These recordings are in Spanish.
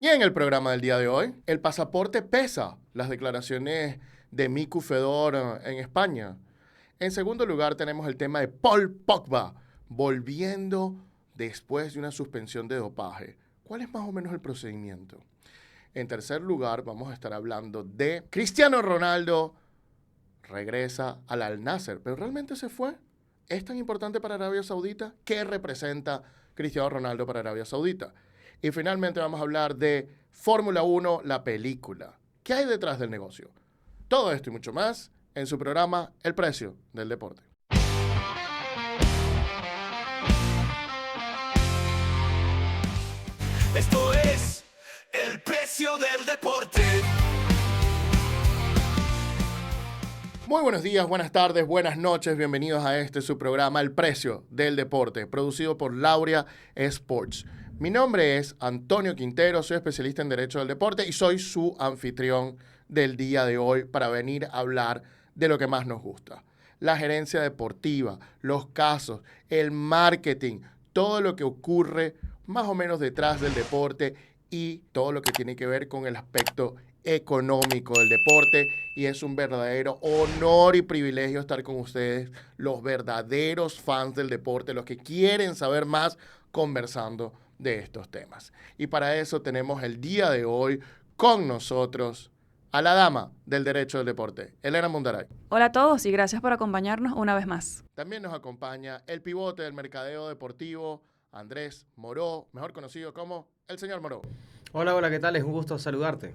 Y en el programa del día de hoy, el pasaporte pesa, las declaraciones de Miku Fedor en España. En segundo lugar, tenemos el tema de Paul Pogba, volviendo después de una suspensión de dopaje. ¿Cuál es más o menos el procedimiento? En tercer lugar, vamos a estar hablando de Cristiano Ronaldo, regresa al Al Nassr, pero ¿realmente se fue? ¿Es tan importante para Arabia Saudita? ¿Qué representa Cristiano Ronaldo para Arabia Saudita? Y finalmente vamos a hablar de Fórmula 1, la película. ¿Qué hay detrás del negocio? Todo esto y mucho más en su programa El Precio del Deporte. Esto es El Precio del Deporte. Muy buenos días, buenas tardes, buenas noches. Bienvenidos a su programa El Precio del Deporte, producido por Lauria Sports. Mi nombre es Antonio Quintero, soy especialista en Derecho del Deporte y soy su anfitrión del día de hoy para venir a hablar de lo que más nos gusta. La gerencia deportiva, los casos, el marketing, todo lo que ocurre más o menos detrás del deporte y todo lo que tiene que ver con el aspecto económico del deporte, y es un verdadero honor y privilegio estar con ustedes, los verdaderos fans del deporte, los que quieren saber más, conversando de estos temas. Y para eso tenemos el día de hoy con nosotros a la dama del derecho del deporte, Elena Mundaray. Hola a todos y gracias por acompañarnos una vez más. También nos acompaña el pivote del mercadeo deportivo, Andrés Moró, mejor conocido como el señor Moró. Hola, ¿qué tal? Es un gusto saludarte.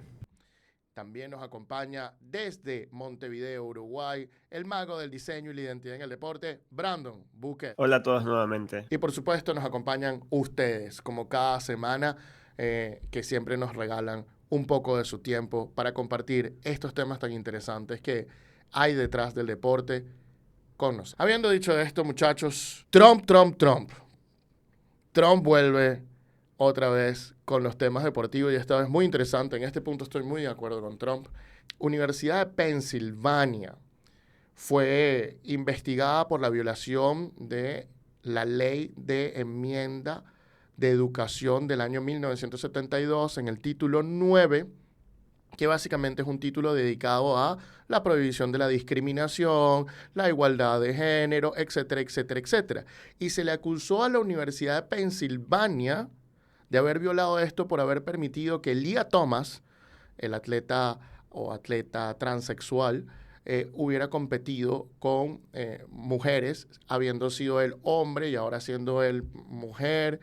También nos acompaña desde Montevideo, Uruguay, el mago del diseño y la identidad en el deporte, Brandon Buque. Hola a todos nuevamente. Y por supuesto nos acompañan ustedes, como cada semana, que siempre nos regalan un poco de su tiempo para compartir estos temas tan interesantes que hay detrás del deporte con nosotros. Habiendo dicho esto, muchachos, Trump vuelve otra vez con los temas deportivos y esta vez muy interesante. En este punto estoy muy de acuerdo con Trump. Universidad de Pensilvania fue investigada por la violación de la ley de enmienda de educación del año 1972 en el título 9, que básicamente es un título dedicado a la prohibición de la discriminación, la igualdad de género, etcétera, etcétera, etcétera. Y se le acusó a la Universidad de Pensilvania de haber violado esto por haber permitido que Lia Thomas, el atleta transexual, hubiera competido con mujeres, habiendo sido él hombre y ahora siendo él mujer.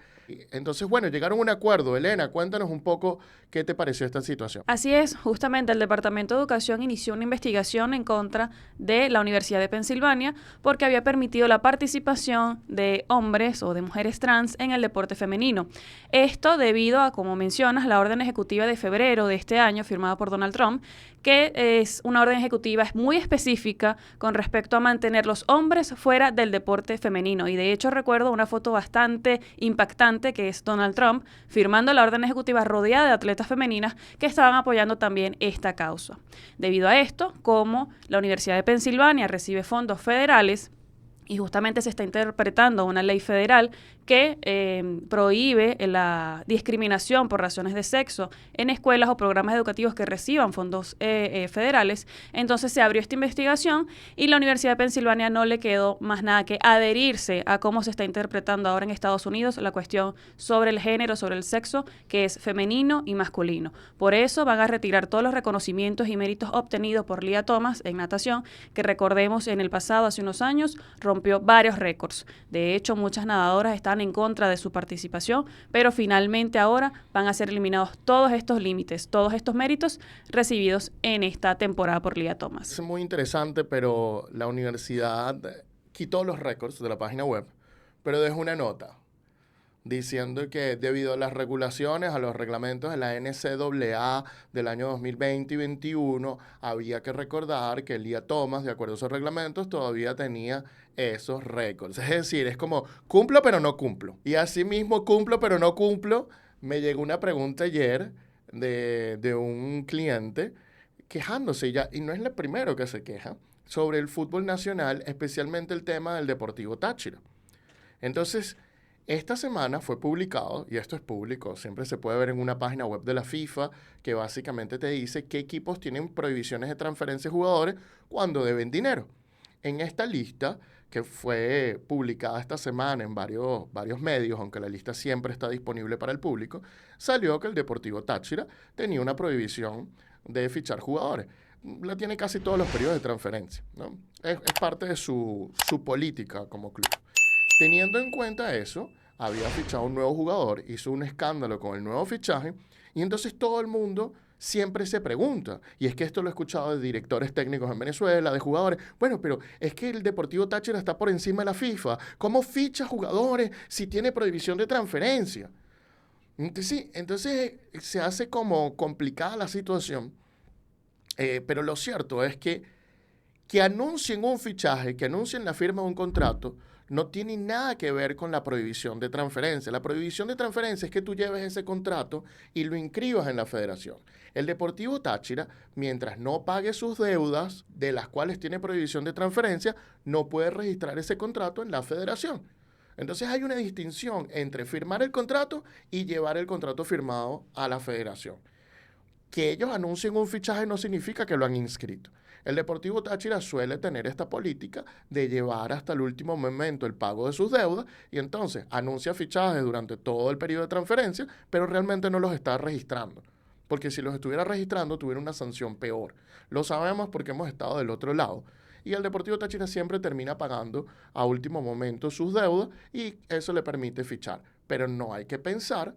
Entonces, bueno, llegaron a un acuerdo. Elena, cuéntanos un poco qué te pareció esta situación. Así es, justamente el Departamento de Educación inició una investigación en contra de la Universidad de Pensilvania porque había permitido la participación de hombres o de mujeres trans en el deporte femenino. Esto debido a, como mencionas, la orden ejecutiva de febrero de este año firmada por Donald Trump, que es una orden ejecutiva muy específica con respecto a mantener los hombres fuera del deporte femenino. Y de hecho recuerdo una foto bastante impactante que es Donald Trump firmando la orden ejecutiva rodeada de atletas femeninas que estaban apoyando también esta causa. Debido a esto, como la Universidad de Pensilvania recibe fondos federales y justamente se está interpretando una ley federal que prohíbe la discriminación por razones de sexo en escuelas o programas educativos que reciban fondos federales. Entonces se abrió esta investigación y la Universidad de Pensilvania no le quedó más nada que adherirse a cómo se está interpretando ahora en Estados Unidos la cuestión sobre el género, sobre el sexo, que es femenino y masculino. Por eso van a retirar todos los reconocimientos y méritos obtenidos por Lia Thomas en natación, que recordemos en el pasado, hace unos años, rompió varios récords. De hecho, muchas nadadoras están en contra de su participación, pero finalmente ahora van a ser eliminados todos estos límites, todos estos méritos recibidos en esta temporada por Lia Thomas. Es muy interesante, pero la universidad quitó los récords de la página web, pero dejó una nota diciendo que debido a las regulaciones, a los reglamentos de la NCAA del año 2020 y 2021, había que recordar que Lia Thomas, de acuerdo a esos reglamentos, todavía tenía esos récords. Es decir, es como cumplo pero no cumplo. Y así mismo cumplo pero no cumplo. Me llegó una pregunta ayer de un cliente quejándose ya, y no es el primero que se queja, sobre el fútbol nacional, especialmente el tema del Deportivo Táchira. Entonces, Esta semana fue publicado, y esto es público, siempre se puede ver en una página web de la FIFA, que básicamente te dice qué equipos tienen prohibiciones de transferencia de jugadores cuando deben dinero. En esta lista, que fue publicada esta semana en varios medios, aunque la lista siempre está disponible para el público, salió que el Deportivo Táchira tenía una prohibición de fichar jugadores. La tiene casi todos los periodos de transferencia, ¿no? Es parte de su política como club. Teniendo en cuenta eso, había fichado un nuevo jugador, hizo un escándalo con el nuevo fichaje, y entonces todo el mundo siempre se pregunta, y es que esto lo he escuchado de directores técnicos en Venezuela, de jugadores, bueno, pero es que el Deportivo Táchira está por encima de la FIFA, ¿cómo ficha jugadores si tiene prohibición de transferencia? Entonces se hace como complicada la situación, pero lo cierto es que anuncien un fichaje, que anuncien la firma de un contrato, no tiene nada que ver con la prohibición de transferencia. La prohibición de transferencia es que tú lleves ese contrato y lo inscribas en la federación. El Deportivo Táchira, mientras no pague sus deudas, de las cuales tiene prohibición de transferencia, no puede registrar ese contrato en la federación. Entonces hay una distinción entre firmar el contrato y llevar el contrato firmado a la federación. Que ellos anuncien un fichaje no significa que lo han inscrito. El Deportivo Táchira suele tener esta política de llevar hasta el último momento el pago de sus deudas y entonces anuncia fichajes durante todo el periodo de transferencia, pero realmente no los está registrando. Porque si los estuviera registrando, tuviera una sanción peor. Lo sabemos porque hemos estado del otro lado. Y el Deportivo Táchira siempre termina pagando a último momento sus deudas y eso le permite fichar. Pero no hay que pensar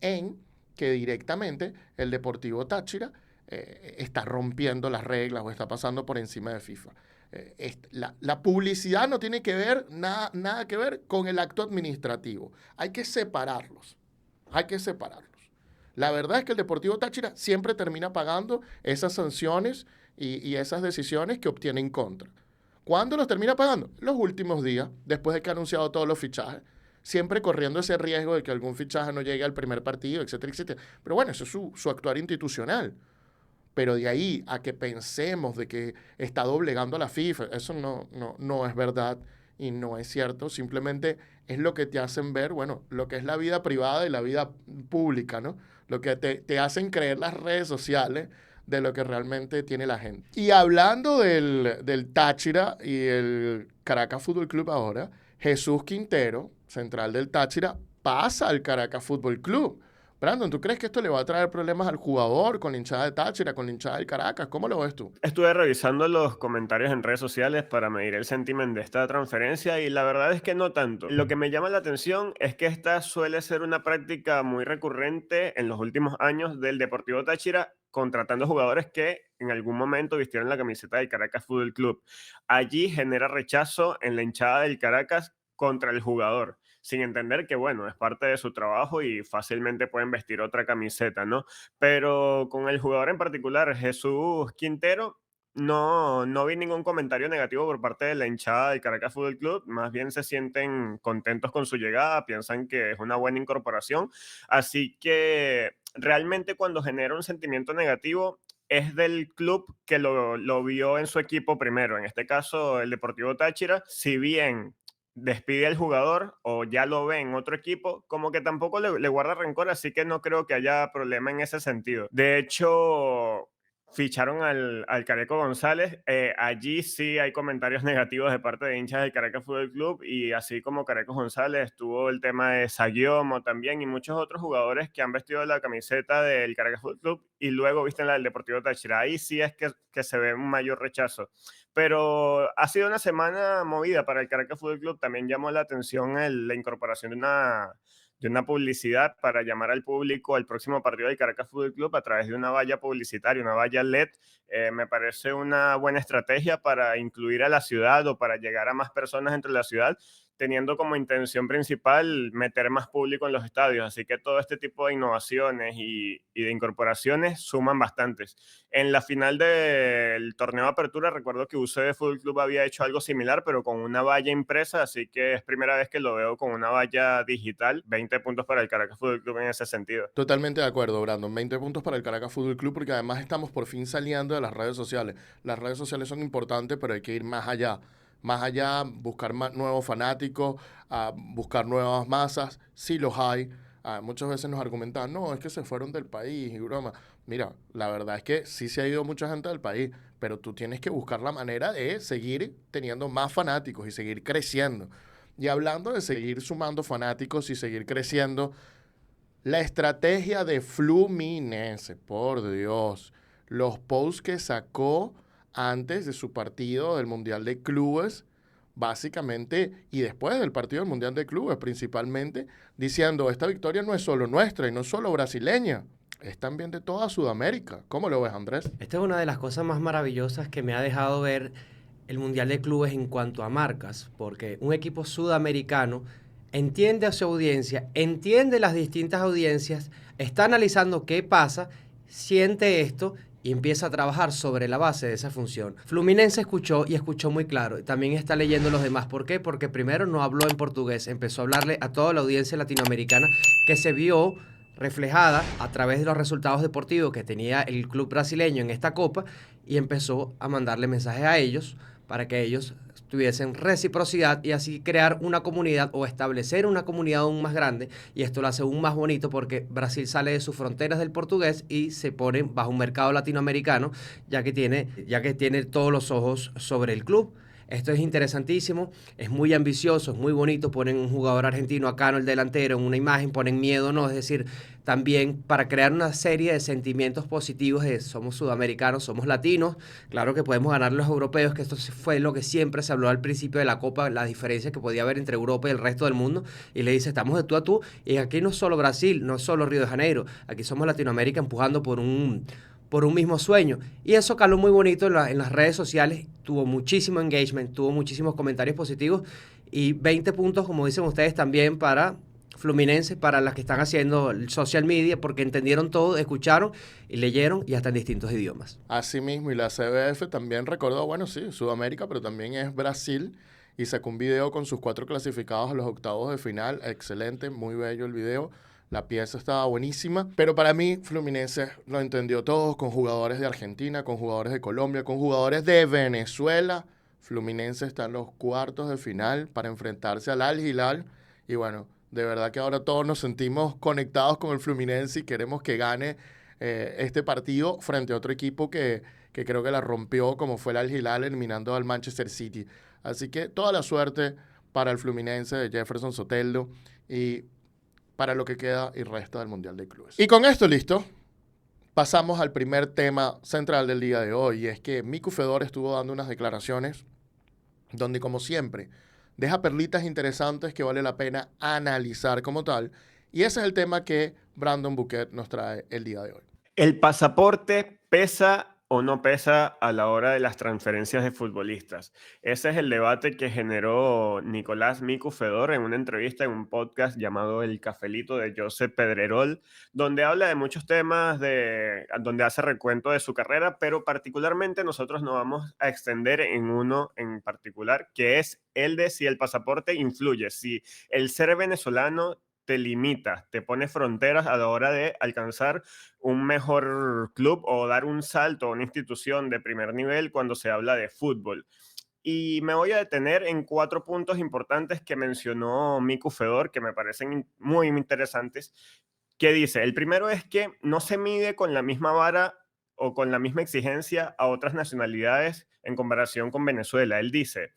en que directamente el Deportivo Táchira está rompiendo las reglas o está pasando por encima de FIFA. La publicidad no tiene que ver, nada que ver con el acto administrativo. Hay que separarlos. La verdad es que el Deportivo Táchira siempre termina pagando esas sanciones y esas decisiones que obtiene en contra. ¿Cuándo los termina pagando? Los últimos días, después de que ha anunciado todos los fichajes. Siempre corriendo ese riesgo de que algún fichaje no llegue al primer partido, etcétera, etcétera. Pero bueno, eso es su actuar institucional. Pero de ahí a que pensemos de que está doblegando a la FIFA, eso no es verdad y no es cierto. Simplemente es lo que te hacen ver, bueno, lo que es la vida privada y la vida pública, ¿no? Lo que te hacen creer las redes sociales de lo que realmente tiene la gente. Y hablando del Táchira y el Caracas Fútbol Club ahora, Jesús Quintero, central del Táchira, pasa al Caracas Fútbol Club. Brandon, ¿tú crees que esto le va a traer problemas al jugador con la hinchada de Táchira, con la hinchada del Caracas? ¿Cómo lo ves tú? Estuve revisando los comentarios en redes sociales para medir el sentiment de esta transferencia y la verdad es que no tanto. Lo que me llama la atención es que esta suele ser una práctica muy recurrente en los últimos años del Deportivo Táchira, contratando jugadores que en algún momento vistieron la camiseta del Caracas Fútbol Club. Allí genera rechazo en la hinchada del Caracas contra el jugador, sin entender que, bueno, es parte de su trabajo y fácilmente pueden vestir otra camiseta, ¿no? Pero con el jugador en particular, Jesús Quintero, no vi ningún comentario negativo por parte de la hinchada del Caracas Fútbol Club, más bien se sienten contentos con su llegada, piensan que es una buena incorporación, así que realmente cuando genera un sentimiento negativo es del club que lo vio en su equipo primero, en este caso el Deportivo Táchira, si bien despide al jugador o ya lo ve en otro equipo, como que tampoco le guarda rencor, así que no creo que haya problema en ese sentido. De hecho, ficharon al Careco González. Allí sí hay comentarios negativos de parte de hinchas del Caracas Fútbol Club y así como Careco González estuvo el tema de Sagiomo también y muchos otros jugadores que han vestido la camiseta del Caracas Fútbol Club y luego visten la del Deportivo Táchira. Ahí sí es que se ve un mayor rechazo. Pero ha sido una semana movida para el Caracas Fútbol Club. También llamó la atención la incorporación de una publicidad para llamar al público al próximo partido del Caracas Fútbol Club a través de una valla publicitaria, una valla LED. Me parece una buena estrategia para incluir a la ciudad o para llegar a más personas entre la ciudad, teniendo como intención principal meter más público en los estadios. Así que todo este tipo de innovaciones y de incorporaciones suman bastantes. En la final del torneo de apertura recuerdo que UCD Fútbol Club había hecho algo similar, pero con una valla impresa, así que es primera vez que lo veo con una valla digital. 20 puntos para el Caracas Fútbol Club en ese sentido. Totalmente de acuerdo, Brandon. 20 puntos para el Caracas Fútbol Club porque además estamos por fin saliendo de las redes sociales. Las redes sociales son importantes, pero hay que ir más allá. Más allá, buscar nuevos fanáticos, buscar nuevas masas, sí los hay. Muchas veces nos argumentan, no, es que se fueron del país y broma. Mira, la verdad es que sí se ha ido mucha gente del país, pero tú tienes que buscar la manera de seguir teniendo más fanáticos y seguir creciendo. Y hablando de seguir sumando fanáticos y seguir creciendo, la estrategia de Fluminense, por Dios, los posts que sacó antes de su partido del Mundial de Clubes, básicamente, y después del partido del Mundial de Clubes principalmente, diciendo, esta victoria no es solo nuestra y no es solo brasileña, es también de toda Sudamérica. ¿Cómo lo ves, Andrés? Esta es una de las cosas más maravillosas que me ha dejado ver el Mundial de Clubes en cuanto a marcas, porque un equipo sudamericano entiende a su audiencia, entiende las distintas audiencias, está analizando qué pasa, siente esto y empieza a trabajar sobre la base de esa función. Fluminense escuchó y escuchó muy claro. También está leyendo los demás. ¿Por qué? Porque primero no habló en portugués, empezó a hablarle a toda la audiencia latinoamericana que se vio reflejada a través de los resultados deportivos que tenía el club brasileño en esta copa y empezó a mandarle mensajes a ellos para que ellos tuviesen reciprocidad y así crear una comunidad o establecer una comunidad aún más grande, y esto lo hace aún más bonito porque Brasil sale de sus fronteras del portugués y se pone bajo un mercado latinoamericano ya que tiene todos los ojos sobre el club. Esto es interesantísimo, es muy ambicioso, es muy bonito. Ponen un jugador argentino acá, no el delantero, en una imagen, ponen miedo, ¿no? Es decir, también para crear una serie de sentimientos positivos de somos sudamericanos, somos latinos, claro que podemos ganar los europeos, que esto fue lo que siempre se habló al principio de la Copa, la diferencia que podía haber entre Europa y el resto del mundo, y le dice, estamos de tú a tú, y aquí no es solo Brasil, no es solo Río de Janeiro, aquí somos Latinoamérica empujando por un mismo sueño. Y eso caló muy bonito en las redes sociales, tuvo muchísimo engagement, tuvo muchísimos comentarios positivos y 20 puntos, como dicen ustedes, también para Fluminense, para las que están haciendo el social media, porque entendieron todo, escucharon y leyeron y hasta en distintos idiomas. Así mismo, y la CBF también recordó, bueno, sí, Sudamérica, pero también es Brasil, y sacó un video con sus 4 clasificados a los octavos de final. Excelente, muy bello el video. La pieza estaba buenísima, pero para mí Fluminense lo entendió todo, con jugadores de Argentina, con jugadores de Colombia, con jugadores de Venezuela. Fluminense está en los cuartos de final para enfrentarse al Al Hilal, y bueno, de verdad que ahora todos nos sentimos conectados con el Fluminense y queremos que gane este partido frente a otro equipo que creo que la rompió, como fue el Al Hilal, eliminando al Manchester City. Así que toda la suerte para el Fluminense de Jefferson Soteldo y para lo que queda y resta del Mundial de Clubes. Y con esto listo, pasamos al primer tema central del día de hoy, y es que Miku Fedor estuvo dando unas declaraciones donde, como siempre, deja perlitas interesantes que vale la pena analizar como tal, y ese es el tema que Brandon Bouquet nos trae el día de hoy. ¿El pasaporte pesa o no pesa a la hora de las transferencias de futbolistas? Ese es el debate que generó Nicolás Miku Fedor en una entrevista en un podcast llamado El Cafelito de Josep Pedrerol, donde habla de muchos temas, donde hace recuento de su carrera, pero particularmente nosotros nos vamos a extender en uno en particular, que es el de si el pasaporte influye, si el ser venezolano te limita, te pone fronteras a la hora de alcanzar un mejor club o dar un salto a una institución de primer nivel cuando se habla de fútbol. Y me voy a detener en 4 puntos importantes que mencionó Miku Fedor, que me parecen muy interesantes, que dice, el primero es que no se mide con la misma vara o con la misma exigencia a otras nacionalidades en comparación con Venezuela. Él dice,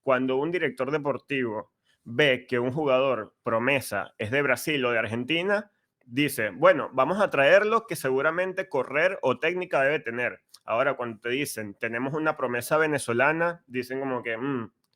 cuando un director deportivo ve que un jugador promesa es de Brasil o de Argentina, dice, bueno, vamos a traerlo, que seguramente correr o técnica debe tener. Ahora, cuando te dicen, tenemos una promesa venezolana, dicen como que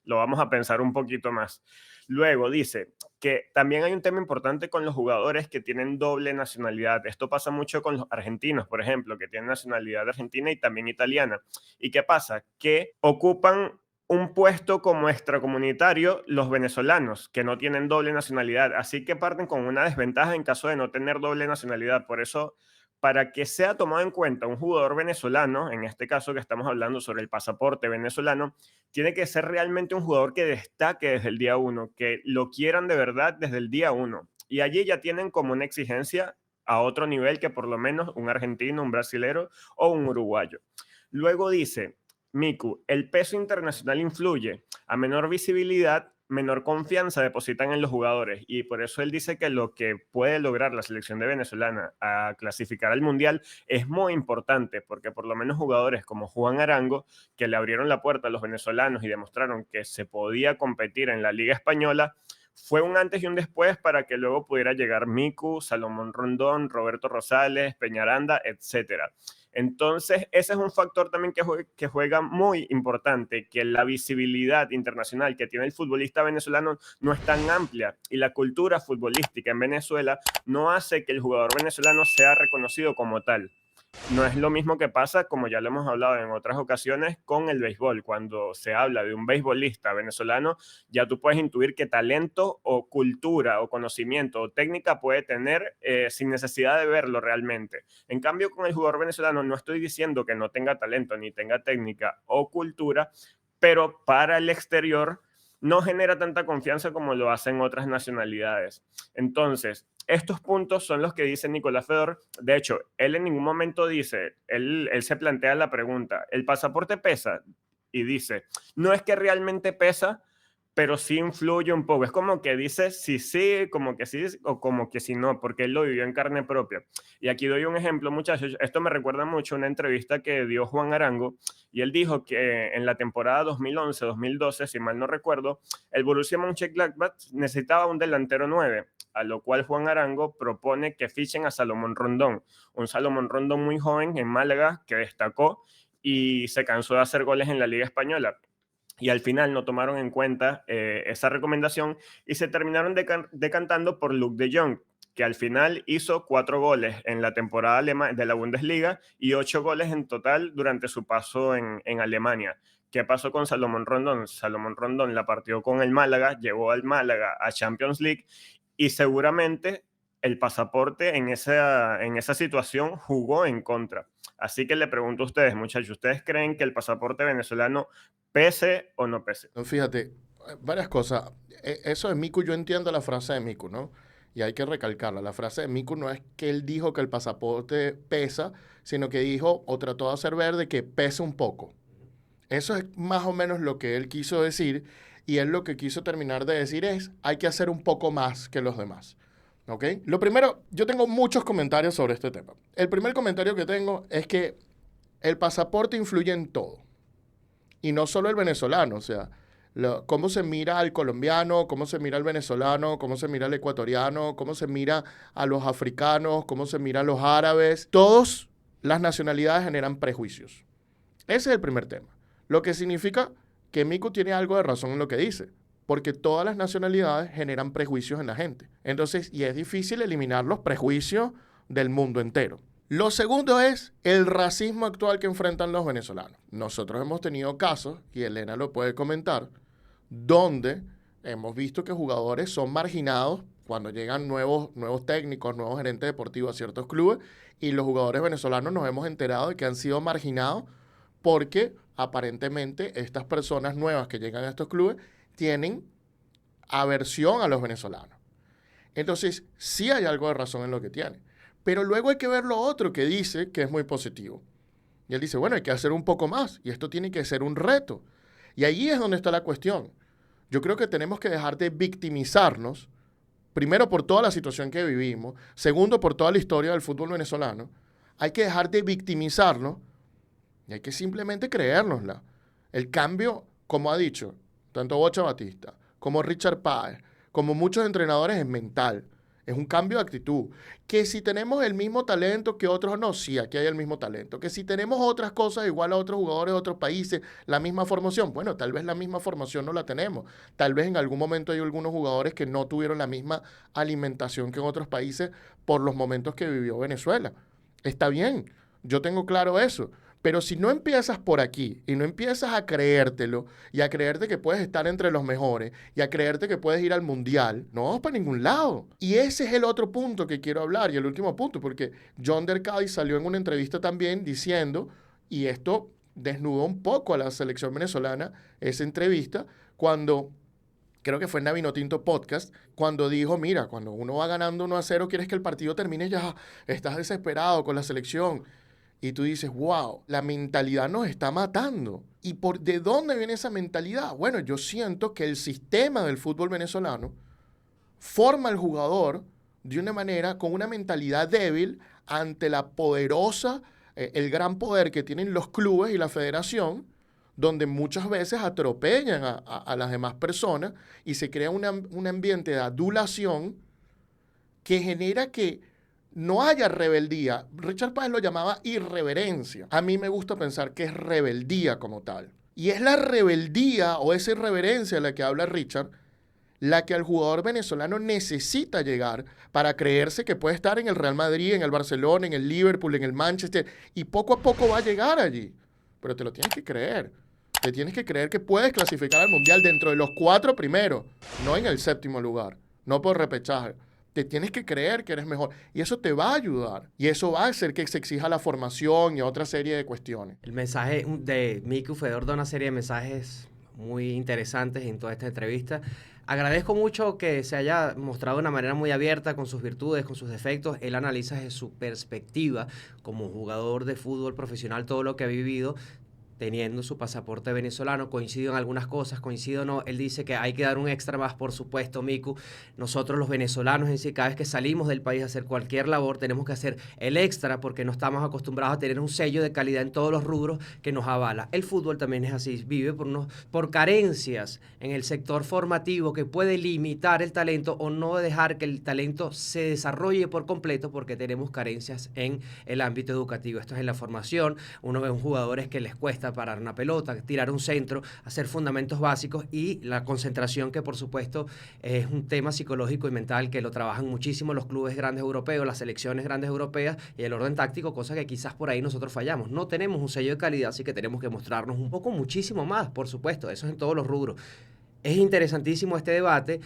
lo vamos a pensar un poquito más. Luego dice que también hay un tema importante con los jugadores que tienen doble nacionalidad. Esto pasa mucho con los argentinos, por ejemplo, que tienen nacionalidad argentina y también italiana. ¿Y qué pasa? Que ocupan un puesto como extracomunitario los venezolanos, que no tienen doble nacionalidad. Así que parten con una desventaja en caso de no tener doble nacionalidad. Por eso, para que sea tomado en cuenta un jugador venezolano, en este caso que estamos hablando sobre el pasaporte venezolano, tiene que ser realmente un jugador que destaque desde el día 1, que lo quieran de verdad desde el día 1. Y allí ya tienen como una exigencia a otro nivel que por lo menos un argentino, un brasilero o un uruguayo. Luego dice, Miku, el peso internacional influye. A menor visibilidad, menor confianza depositan en los jugadores, y por eso él dice que lo que puede lograr la selección de venezolana a clasificar al Mundial es muy importante, porque por lo menos jugadores como Juan Arango, que le abrieron la puerta a los venezolanos y demostraron que se podía competir en la Liga Española, fue un antes y un después para que luego pudiera llegar Miku, Salomón Rondón, Roberto Rosales, Peñaranda, etcétera. Entonces, ese es un factor también que juega muy importante, que la visibilidad internacional que tiene el futbolista venezolano no es tan amplia, y la cultura futbolística en Venezuela no hace que el jugador venezolano sea reconocido como tal. No es lo mismo que pasa, como ya lo hemos hablado en otras ocasiones, con el béisbol. Cuando se habla de un beisbolista venezolano, ya tú puedes intuir qué talento o cultura o conocimiento o técnica puede tener sin necesidad de verlo realmente. En cambio, con el jugador venezolano no estoy diciendo que no tenga talento ni tenga técnica o cultura, pero para el exterior no genera tanta confianza como lo hacen otras nacionalidades. Entonces, estos puntos son los que dice Nicolás Fedor. De hecho, él en ningún momento dice, él se plantea la pregunta, ¿el pasaporte pesa? Y dice, no es que realmente pesa, pero sí influye un poco. Es como que dice sí, como que sí o como que sí no, porque él lo vivió en carne propia. Y aquí doy un ejemplo, muchachos. Esto me recuerda mucho a una entrevista que dio Juan Arango, y él dijo que en la temporada 2011-2012, si mal no recuerdo, el Borussia Mönchengladbach necesitaba un delantero 9, a lo cual Juan Arango propone que fichen a Salomón Rondón, un Salomón Rondón muy joven en Málaga que destacó y se cansó de hacer goles en la Liga Española. Y al final no tomaron en cuenta esa recomendación y se terminaron decantando por Luuk de Jong, que al final hizo 4 goles en la temporada de la Bundesliga y 8 goles en total durante su paso en Alemania. ¿Qué pasó con Salomón Rondón? Salomón Rondón la partió con el Málaga, llevó al Málaga a Champions League, y seguramente el pasaporte en esa situación jugó en contra. Así que le pregunto a ustedes, muchachos, ¿ustedes creen que el pasaporte venezolano pese o no pese? No, fíjate, varias cosas. Eso de Miku, yo entiendo la frase de Miku, ¿no? Y hay que recalcarla. La frase de Miku no es que él dijo que el pasaporte pesa, sino que dijo o trató de hacer ver de que pesa un poco. Eso es más o menos lo que él quiso decir, y él lo que quiso terminar de decir es, hay que hacer un poco más que los demás. ¿Ok? Lo primero, yo tengo muchos comentarios sobre este tema. El primer comentario que tengo es que el pasaporte influye en todo. Y no solo el venezolano, o sea, cómo se mira al colombiano, cómo se mira al venezolano, cómo se mira al ecuatoriano, cómo se mira a los africanos, cómo se mira a los árabes. Todas las nacionalidades generan prejuicios. Ese es el primer tema. Lo que significa que Miku tiene algo de razón en lo que dice, porque todas las nacionalidades generan prejuicios en la gente. Entonces, y es difícil eliminar los prejuicios del mundo entero. Lo segundo es el racismo actual que enfrentan los venezolanos. Nosotros hemos tenido casos, y Elena lo puede comentar, donde hemos visto que jugadores son marginados cuando llegan nuevos técnicos, nuevos gerentes deportivos a ciertos clubes, y los jugadores venezolanos nos hemos enterado de que han sido marginados porque aparentemente estas personas nuevas que llegan a estos clubes tienen aversión a los venezolanos. Entonces, sí hay algo de razón en lo que tiene. Pero luego hay que ver lo otro que dice que es muy positivo. Y él dice, bueno, hay que hacer un poco más, y esto tiene que ser un reto. Y ahí es donde está la cuestión. Yo creo que tenemos que dejar de victimizarnos, primero por toda la situación que vivimos, segundo por toda la historia del fútbol venezolano. Hay que dejar de victimizarnos y hay que simplemente creérnosla. El cambio, como ha dicho tanto Bocha Batista, como Richard Páez, como muchos entrenadores, es mental. Es un cambio de actitud. Que si tenemos el mismo talento que otros, no, sí, aquí hay el mismo talento. Que si tenemos otras cosas igual a otros jugadores de otros países, la misma formación, bueno, tal vez la misma formación no la tenemos. Tal vez en algún momento hay algunos jugadores que no tuvieron la misma alimentación que en otros países por los momentos que vivió Venezuela. Está bien, yo tengo claro eso. Pero si no empiezas por aquí y no empiezas a creértelo y a creerte que puedes estar entre los mejores y a creerte que puedes ir al mundial, no vamos para ningún lado. Y ese es el otro punto que quiero hablar, y el último punto, porque John Dercadi salió en una entrevista también diciendo, y esto desnudó un poco a la selección venezolana, esa entrevista, cuando, creo que fue en Navinotinto Podcast, cuando dijo, mira, cuando uno va ganando 1-0, quieres que el partido termine ya, estás desesperado con la selección. Y tú dices, wow, la mentalidad nos está matando. ¿De dónde viene esa mentalidad? Bueno, yo siento que el sistema del fútbol venezolano forma al jugador de una manera con una mentalidad débil ante la poderosa, el gran poder que tienen los clubes y la federación, donde muchas veces atropellan a las demás personas y se crea un ambiente de adulación que genera que no haya rebeldía. Richard Páez lo llamaba irreverencia. A mí me gusta pensar que es rebeldía como tal. Y es la rebeldía o esa irreverencia de la que habla Richard, la que al jugador venezolano necesita llegar para creerse que puede estar en el Real Madrid, en el Barcelona, en el Liverpool, en el Manchester, y poco a poco va a llegar allí. Pero te lo tienes que creer. Te tienes que creer que puedes clasificar al Mundial dentro de los 4 primeros, no en el 7º lugar, no por repechaje. Te tienes que creer que eres mejor. Y eso te va a ayudar. Y eso va a hacer que se exija la formación y otra serie de cuestiones. El mensaje de Miku Fedor da una serie de mensajes muy interesantes en toda esta entrevista. Agradezco mucho que se haya mostrado de una manera muy abierta con sus virtudes, con sus defectos. Él analiza desde su perspectiva como jugador de fútbol profesional todo lo que ha vivido, teniendo su pasaporte venezolano. Coincido en algunas cosas, coincido no. Él dice que hay que dar un extra más, por supuesto, Miku. Nosotros los venezolanos en sí, cada vez que salimos del país a hacer cualquier labor, tenemos que hacer el extra porque no estamos acostumbrados a tener un sello de calidad en todos los rubros que nos avala. El fútbol también es así, vive por carencias en el sector formativo que puede limitar el talento o no dejar que el talento se desarrolle por completo porque tenemos carencias en el ámbito educativo. Esto es en la formación. Uno ve a un jugadores que les cuesta parar una pelota, tirar un centro, hacer fundamentos básicos y la concentración, que por supuesto es un tema psicológico y mental que lo trabajan muchísimo los clubes grandes europeos, las selecciones grandes europeas, y el orden táctico, cosa que quizás por ahí nosotros fallamos. No tenemos un sello de calidad, así que tenemos que mostrarnos un poco muchísimo más, por supuesto, eso es en todos los rubros. Es interesantísimo este debate.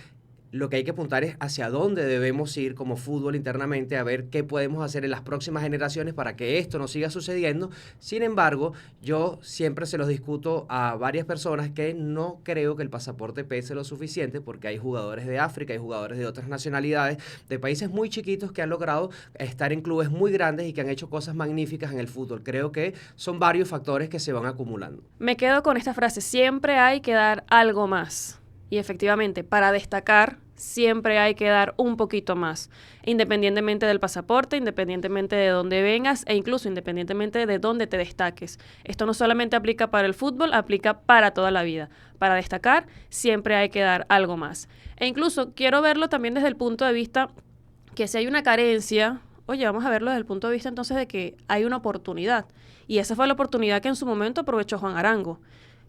Lo que hay que apuntar es hacia dónde debemos ir como fútbol internamente, a ver qué podemos hacer en las próximas generaciones para que esto no siga sucediendo. Sin embargo, yo siempre se los discuto a varias personas que no creo que el pasaporte pese lo suficiente, porque hay jugadores de África, hay jugadores de otras nacionalidades, de países muy chiquitos que han logrado estar en clubes muy grandes y que han hecho cosas magníficas en el fútbol. Creo que son varios factores que se van acumulando. Me quedo con esta frase: siempre hay que dar algo más. Y efectivamente, para destacar, siempre hay que dar un poquito más, independientemente del pasaporte, independientemente de dónde vengas e incluso independientemente de dónde te destaques. Esto no solamente aplica para el fútbol, aplica para toda la vida. Para destacar, siempre hay que dar algo más. E incluso quiero verlo también desde el punto de vista que si hay una carencia, oye, vamos a verlo desde el punto de vista entonces de que hay una oportunidad. Y esa fue la oportunidad que en su momento aprovechó Juan Arango,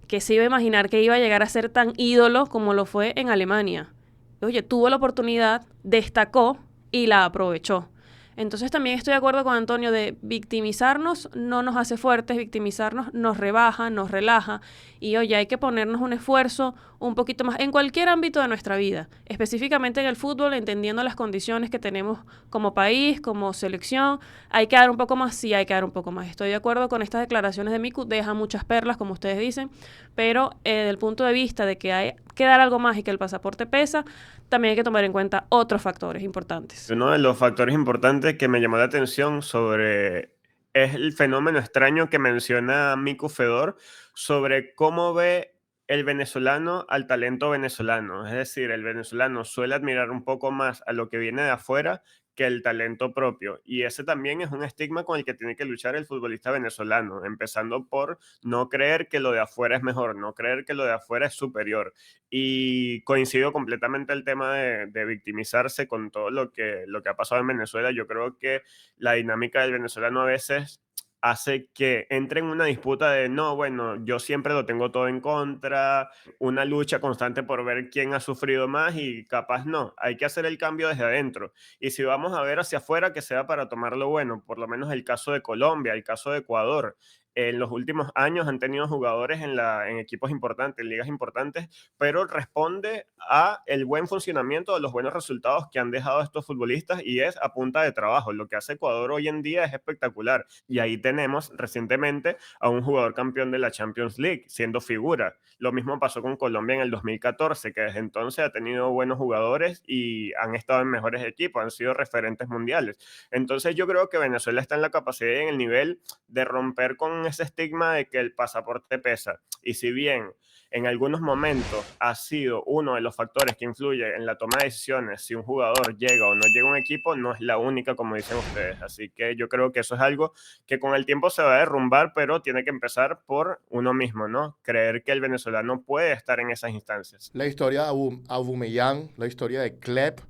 que se iba a imaginar que iba a llegar a ser tan ídolo como lo fue en Alemania. Oye, tuvo la oportunidad, destacó y la aprovechó. Entonces también estoy de acuerdo con Antonio de victimizarnos no nos hace fuertes, victimizarnos nos rebaja, nos relaja y oye, hay que ponernos un esfuerzo un poquito más en cualquier ámbito de nuestra vida, específicamente en el fútbol, entendiendo las condiciones que tenemos como país, como selección. Hay que dar un poco más, sí hay que dar un poco más. Estoy de acuerdo con estas declaraciones de Miku, deja muchas perlas, como ustedes dicen, pero desde el punto de vista de que hay que dar algo más y que el pasaporte pesa, también hay que tomar en cuenta otros factores importantes. Uno de los factores importantes que me llamó la atención es el fenómeno extraño que menciona Miku Fedor sobre cómo ve el venezolano al talento venezolano. Es decir, el venezolano suele admirar un poco más a lo que viene de afuera que el talento propio. Y ese también es un estigma con el que tiene que luchar el futbolista venezolano, empezando por no creer que lo de afuera es mejor, no creer que lo de afuera es superior. Y coincido completamente el tema de victimizarse con todo lo que ha pasado en Venezuela. Yo creo que la dinámica del venezolano a veces hace que entre en una disputa de no, bueno, yo siempre lo tengo todo en contra, una lucha constante por ver quién ha sufrido más y capaz no, hay que hacer el cambio desde adentro. Y si vamos a ver hacia afuera, que sea para tomar lo bueno, por lo menos el caso de Colombia, el caso de Ecuador. en los últimos años han tenido jugadores en equipos importantes, en ligas importantes, pero responde a el buen funcionamiento, a los buenos resultados que han dejado estos futbolistas y es a punta de trabajo. Lo que hace Ecuador hoy en día es espectacular. Y ahí tenemos recientemente a un jugador campeón de la Champions League, siendo figura. Lo mismo pasó con Colombia en el 2014, que desde entonces ha tenido buenos jugadores y han estado en mejores equipos, han sido referentes mundiales. Entonces yo creo que Venezuela está en la capacidad y en el nivel de romper con ese estigma de que el pasaporte pesa. Y si bien en algunos momentos ha sido uno de los factores que influye en la toma de decisiones si un jugador llega o no llega a un equipo, no es la única, como dicen ustedes. Así que yo creo que eso es algo que con el tiempo se va a derrumbar, pero tiene que empezar por uno mismo, ¿no? Creer que el venezolano puede estar en esas instancias. La historia de Aubameyang, la historia de Kleb,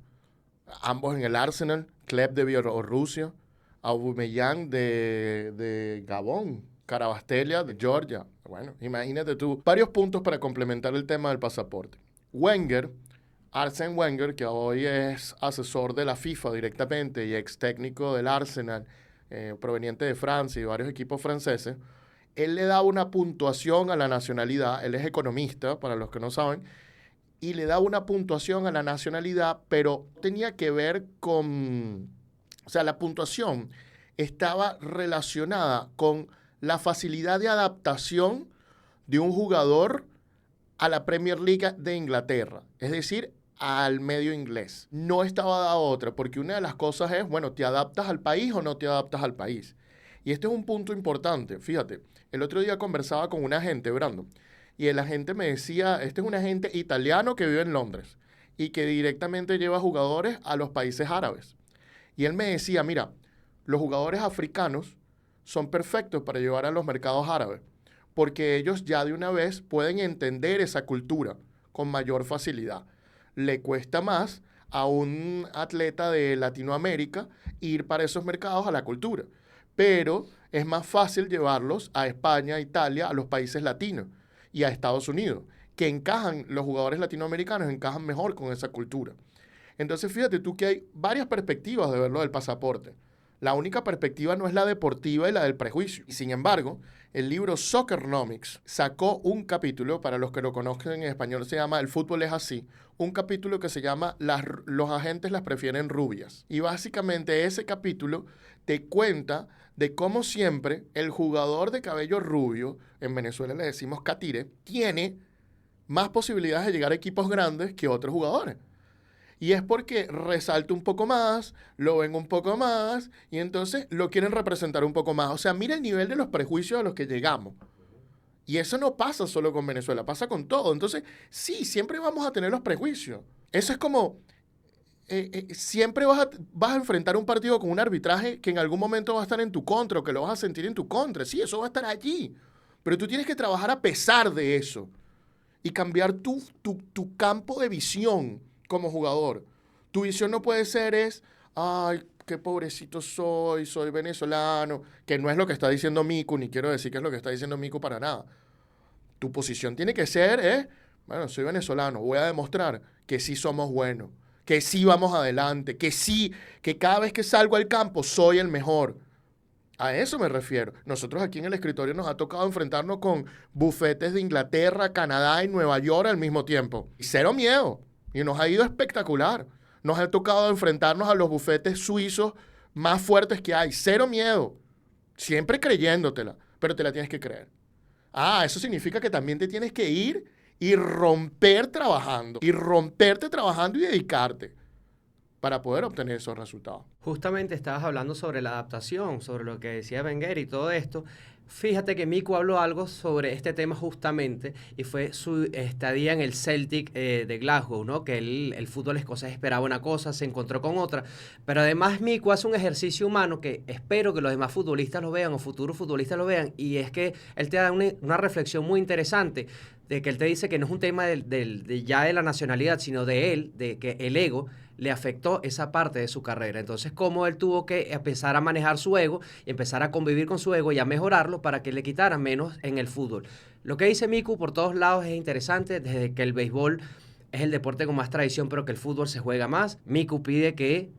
ambos en el Arsenal, Kleb de Bielorrusia, Aubameyang de Gabón, Carabastelia de Georgia. Bueno, imagínate tú. Varios puntos para complementar el tema del pasaporte. Arsène Wenger, que hoy es asesor de la FIFA directamente y ex técnico del Arsenal, proveniente de Francia y varios equipos franceses, él le da una puntuación a la nacionalidad. Él es economista, para los que no saben, y le da una puntuación a la nacionalidad, pero tenía que ver con... O sea, la puntuación estaba relacionada con la facilidad de adaptación de un jugador a la Premier League de Inglaterra, es decir, al medio inglés. No estaba dada otra, porque una de las cosas es, bueno, ¿te adaptas al país o no te adaptas al país? Y este es un punto importante. Fíjate, el otro día conversaba con un agente, Brandon, y el agente me decía, este es un agente italiano que vive en Londres y que directamente lleva jugadores a los países árabes. Y él me decía, mira, los jugadores africanos son perfectos para llevar a los mercados árabes, porque ellos ya de una vez pueden entender esa cultura con mayor facilidad. Le cuesta más a un atleta de Latinoamérica ir para esos mercados a la cultura, pero es más fácil llevarlos a España, a Italia, a los países latinos y a Estados Unidos, que encajan, los jugadores latinoamericanos encajan mejor con esa cultura. Entonces, fíjate tú que hay varias perspectivas de verlo del pasaporte. La única perspectiva no es la deportiva y la del prejuicio. Y sin embargo, el libro Soccernomics sacó un capítulo, para los que lo conozcan en español se llama El fútbol es así, un capítulo que se llama Los agentes las prefieren rubias. Y básicamente ese capítulo te cuenta de cómo siempre el jugador de cabello rubio, en Venezuela le decimos catire, tiene más posibilidades de llegar a equipos grandes que otros jugadores. Y es porque resalta un poco más, lo ven un poco más, y entonces lo quieren representar un poco más. O sea, mira el nivel de los prejuicios a los que llegamos. Y eso no pasa solo con Venezuela, pasa con todo. Entonces, sí, siempre vamos a tener los prejuicios. Eso es como, siempre vas a enfrentar un partido con un arbitraje que en algún momento va a estar en tu contra o que lo vas a sentir en tu contra. Sí, eso va a estar allí. Pero tú tienes que trabajar a pesar de eso y cambiar tu campo de visión como jugador. Tu visión no puede ser ay, qué pobrecito soy venezolano, que no es lo que está diciendo Miku, ni quiero decir que es lo que está diciendo Miku para nada. Tu posición tiene que ser, bueno, soy venezolano, voy a demostrar que sí somos buenos, que sí vamos adelante, que sí, que cada vez que salgo al campo soy el mejor. A eso me refiero. Nosotros aquí en el escritorio nos ha tocado enfrentarnos con bufetes de Inglaterra, Canadá y Nueva York al mismo tiempo. Y cero miedo. Y nos ha ido espectacular. Nos ha tocado enfrentarnos a los bufetes suizos más fuertes que hay. Cero miedo. Siempre creyéndotela, pero te la tienes que creer. Eso significa que también te tienes que ir y romper trabajando. Y romperte trabajando y dedicarte para poder obtener esos resultados. Justamente estabas hablando sobre la adaptación, sobre lo que decía Wenger y todo esto. Fíjate que Miku habló algo sobre este tema justamente y fue su estadía en el Celtic de Glasgow, ¿no? Que el fútbol escocés esperaba una cosa, se encontró con otra. Pero además Miku hace un ejercicio humano que espero que los demás futbolistas lo vean o futuros futbolistas lo vean, y es que él te da una reflexión muy interesante de que él te dice que no es un tema ya de la nacionalidad, sino de él, de que el ego le afectó esa parte de su carrera. Entonces, cómo él tuvo que empezar a manejar su ego y empezar a convivir con su ego y a mejorarlo para que le quitaran menos en el fútbol. Lo que dice Miku por todos lados es interesante, desde que el béisbol es el deporte con más tradición, pero que el fútbol se juega más. Miku pide que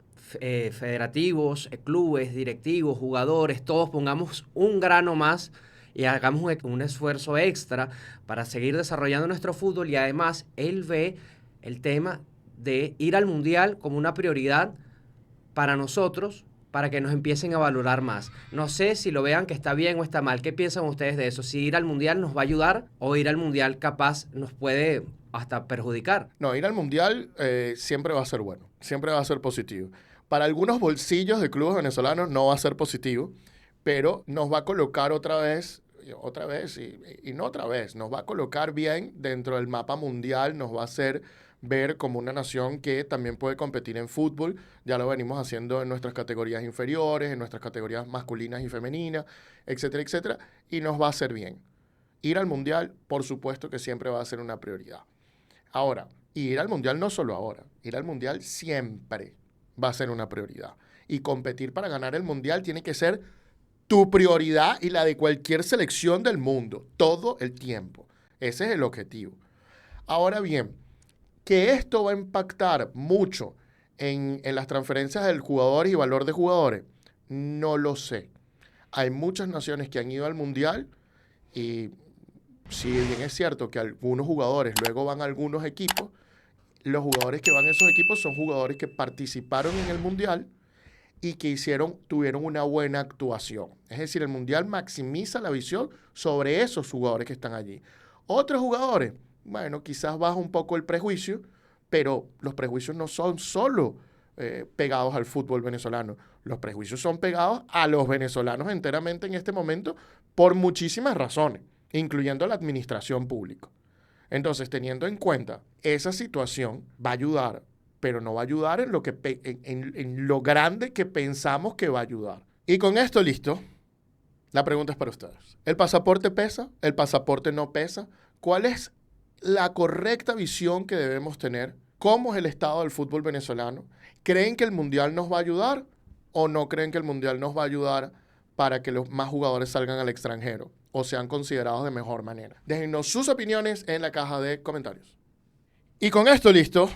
federativos, clubes, directivos, jugadores, todos pongamos un grano más y hagamos un esfuerzo extra para seguir desarrollando nuestro fútbol. Y además él ve el tema de ir al Mundial como una prioridad para nosotros, para que nos empiecen a valorar más. No sé si lo vean que está bien o está mal. ¿Qué piensan ustedes de eso? Si ir al Mundial nos va a ayudar o ir al Mundial capaz nos puede hasta perjudicar. No, ir al Mundial siempre va a ser bueno, siempre va a ser positivo. Para algunos bolsillos de clubes venezolanos no va a ser positivo, pero nos va a colocar otra vez y no otra vez, nos va a colocar bien dentro del mapa mundial, nos va a hacer ver como una nación que también puede competir en fútbol. Ya lo venimos haciendo en nuestras categorías inferiores, en nuestras categorías masculinas y femeninas, etcétera, etcétera, y nos va a hacer bien. Ir al Mundial, por supuesto que siempre va a ser una prioridad. Ahora, y ir al Mundial no solo ahora, ir al Mundial siempre va a ser una prioridad. Y competir para ganar el Mundial tiene que ser tu prioridad y la de cualquier selección del mundo, todo el tiempo. Ese es el objetivo. Ahora bien, que esto va a impactar mucho en las transferencias del jugador y valor de jugadores, no lo sé. Hay muchas naciones que han ido al Mundial y si bien es cierto que algunos jugadores luego van a algunos equipos, los jugadores que van a esos equipos son jugadores que participaron en el Mundial y que tuvieron una buena actuación. Es decir, el Mundial maximiza la visión sobre esos jugadores que están allí. Otros jugadores, bueno, quizás baja un poco el prejuicio, pero los prejuicios no son solo pegados al fútbol venezolano. Los prejuicios son pegados a los venezolanos enteramente en este momento por muchísimas razones, incluyendo la administración pública. Entonces, teniendo en cuenta esa situación, va a ayudar, pero no va a ayudar en lo grande que pensamos que va a ayudar. Y con esto listo, la pregunta es para ustedes. ¿El pasaporte pesa? ¿El pasaporte no pesa? ¿Cuál es la correcta visión que debemos tener? ¿Cómo es el estado del fútbol venezolano? ¿Creen que el Mundial nos va a ayudar o no creen que el Mundial nos va a ayudar para que los más jugadores salgan al extranjero o sean considerados de mejor manera? Déjennos sus opiniones en la caja de comentarios. Y con esto listo,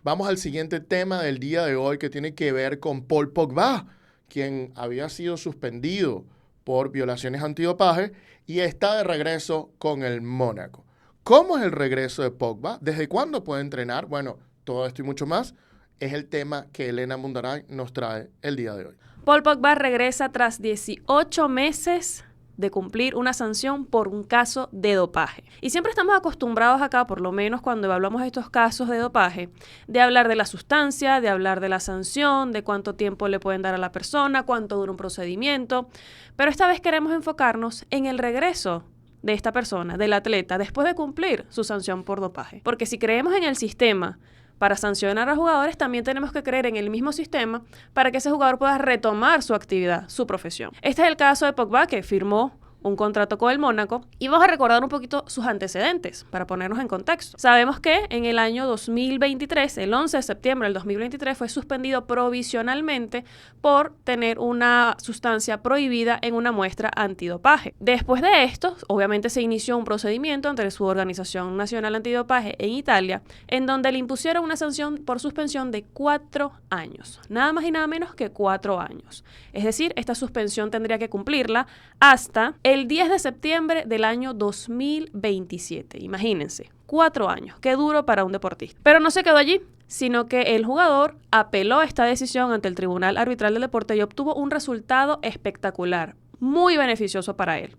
vamos al siguiente tema del día de hoy que tiene que ver con Paul Pogba, quien había sido suspendido por violaciones antidopaje y está de regreso con el Mónaco. ¿Cómo es el regreso de Pogba? ¿Desde cuándo puede entrenar? Bueno, todo esto y mucho más es el tema que Elena Mundaray nos trae el día de hoy. Paul Pogba regresa tras 18 meses de cumplir una sanción por un caso de dopaje. Y siempre estamos acostumbrados acá, por lo menos cuando hablamos de estos casos de dopaje, de hablar de la sustancia, de hablar de la sanción, de cuánto tiempo le pueden dar a la persona, cuánto dura un procedimiento. Pero esta vez queremos enfocarnos en el regreso de esta persona, del atleta, después de cumplir su sanción por dopaje. Porque si creemos en el sistema para sancionar a jugadores, también tenemos que creer en el mismo sistema para que ese jugador pueda retomar su actividad, su profesión. Este es el caso de Pogba, que firmó un contrato con el Mónaco, y vamos a recordar un poquito sus antecedentes para ponernos en contexto. Sabemos que en el año 2023, el 11 de septiembre del 2023, fue suspendido provisionalmente por tener una sustancia prohibida en una muestra antidopaje. Después de esto, obviamente se inició un procedimiento ante su Organización Nacional Antidopaje en Italia, en donde le impusieron una sanción por suspensión de 4 años. Nada más y nada menos que 4 años. Es decir, esta suspensión tendría que cumplirla hasta el 10 de septiembre del año 2027. Imagínense, 4 años. Qué duro para un deportista. Pero no se quedó allí, sino que el jugador apeló esta decisión ante el Tribunal Arbitral del Deporte y obtuvo un resultado espectacular, muy beneficioso para él.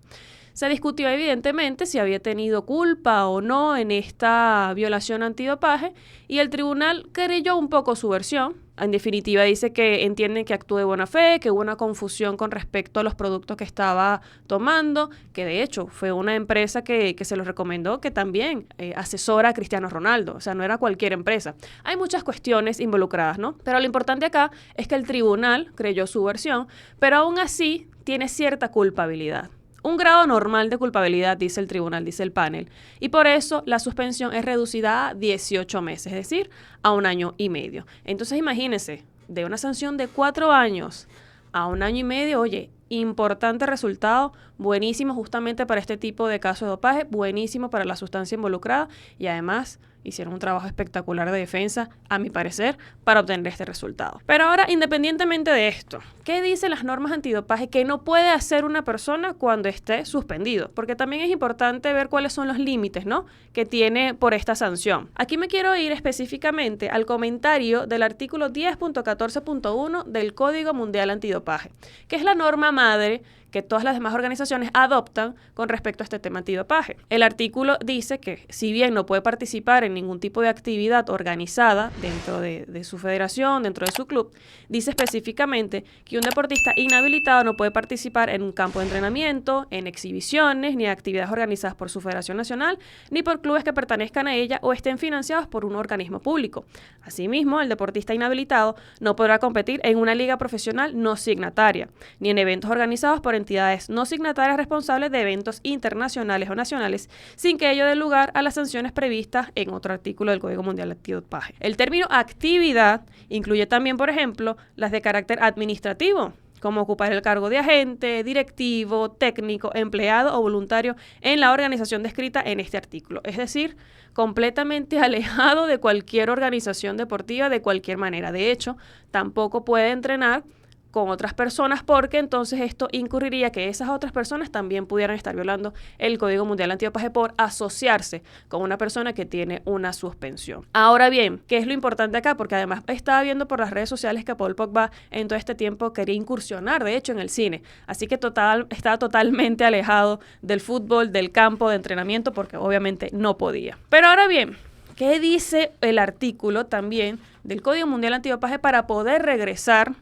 Se discutió evidentemente si había tenido culpa o no en esta violación antidopaje y el tribunal creyó un poco su versión. En definitiva, dice que entienden que actuó de buena fe, que hubo una confusión con respecto a los productos que estaba tomando, que de hecho fue una empresa que se los recomendó, que también asesora a Cristiano Ronaldo. O sea, no era cualquier empresa. Hay muchas cuestiones involucradas, ¿no? Pero lo importante acá es que el tribunal creyó su versión, pero aún así tiene cierta culpabilidad. Un grado normal de culpabilidad, dice el tribunal, dice el panel, y por eso la suspensión es reducida a 18 meses, es decir, a 1 año y medio. Entonces imagínense, de una sanción de 4 años a 1 año y medio, oye, Importante resultado, buenísimo justamente para este tipo de casos de dopaje, buenísimo para la sustancia involucrada y además hicieron un trabajo espectacular de defensa, a mi parecer, para obtener este resultado. Pero ahora, independientemente de esto, ¿qué dicen las normas antidopaje que no puede hacer una persona cuando esté suspendido? Porque también es importante ver cuáles son los límites, ¿no?, que tiene por esta sanción. Aquí me quiero ir específicamente al comentario del artículo 10.14.1 del Código Mundial Antidopaje, que es la norma madre que todas las demás organizaciones adoptan con respecto a este tema antidopaje. El artículo dice que si bien no puede participar en ningún tipo de actividad organizada dentro de su federación, dentro de su club, dice específicamente que un deportista inhabilitado no puede participar en un campo de entrenamiento, en exhibiciones, ni actividades organizadas por su federación nacional, ni por clubes que pertenezcan a ella o estén financiados por un organismo público. Asimismo, el deportista inhabilitado no podrá competir en una liga profesional no signataria, ni en eventos organizados por entidades no signatarias responsables de eventos internacionales o nacionales, sin que ello dé lugar a las sanciones previstas en otro artículo del Código Mundial Antidopaje. El término actividad incluye también, por ejemplo, las de carácter administrativo, como ocupar el cargo de agente, directivo, técnico, empleado o voluntario en la organización descrita en este artículo. Es decir, completamente alejado de cualquier organización deportiva de cualquier manera. De hecho, tampoco puede entrenar con otras personas porque entonces esto incurriría que esas otras personas también pudieran estar violando el Código Mundial Antidopaje por asociarse con una persona que tiene una suspensión. Ahora bien, ¿qué es lo importante acá? Porque además estaba viendo por las redes sociales que Paul Pogba en todo este tiempo quería incursionar, de hecho, en el cine. Así que estaba totalmente alejado del fútbol, del campo de entrenamiento, porque obviamente no podía. Pero ahora bien, ¿qué dice el artículo también del Código Mundial Antidopaje para poder regresar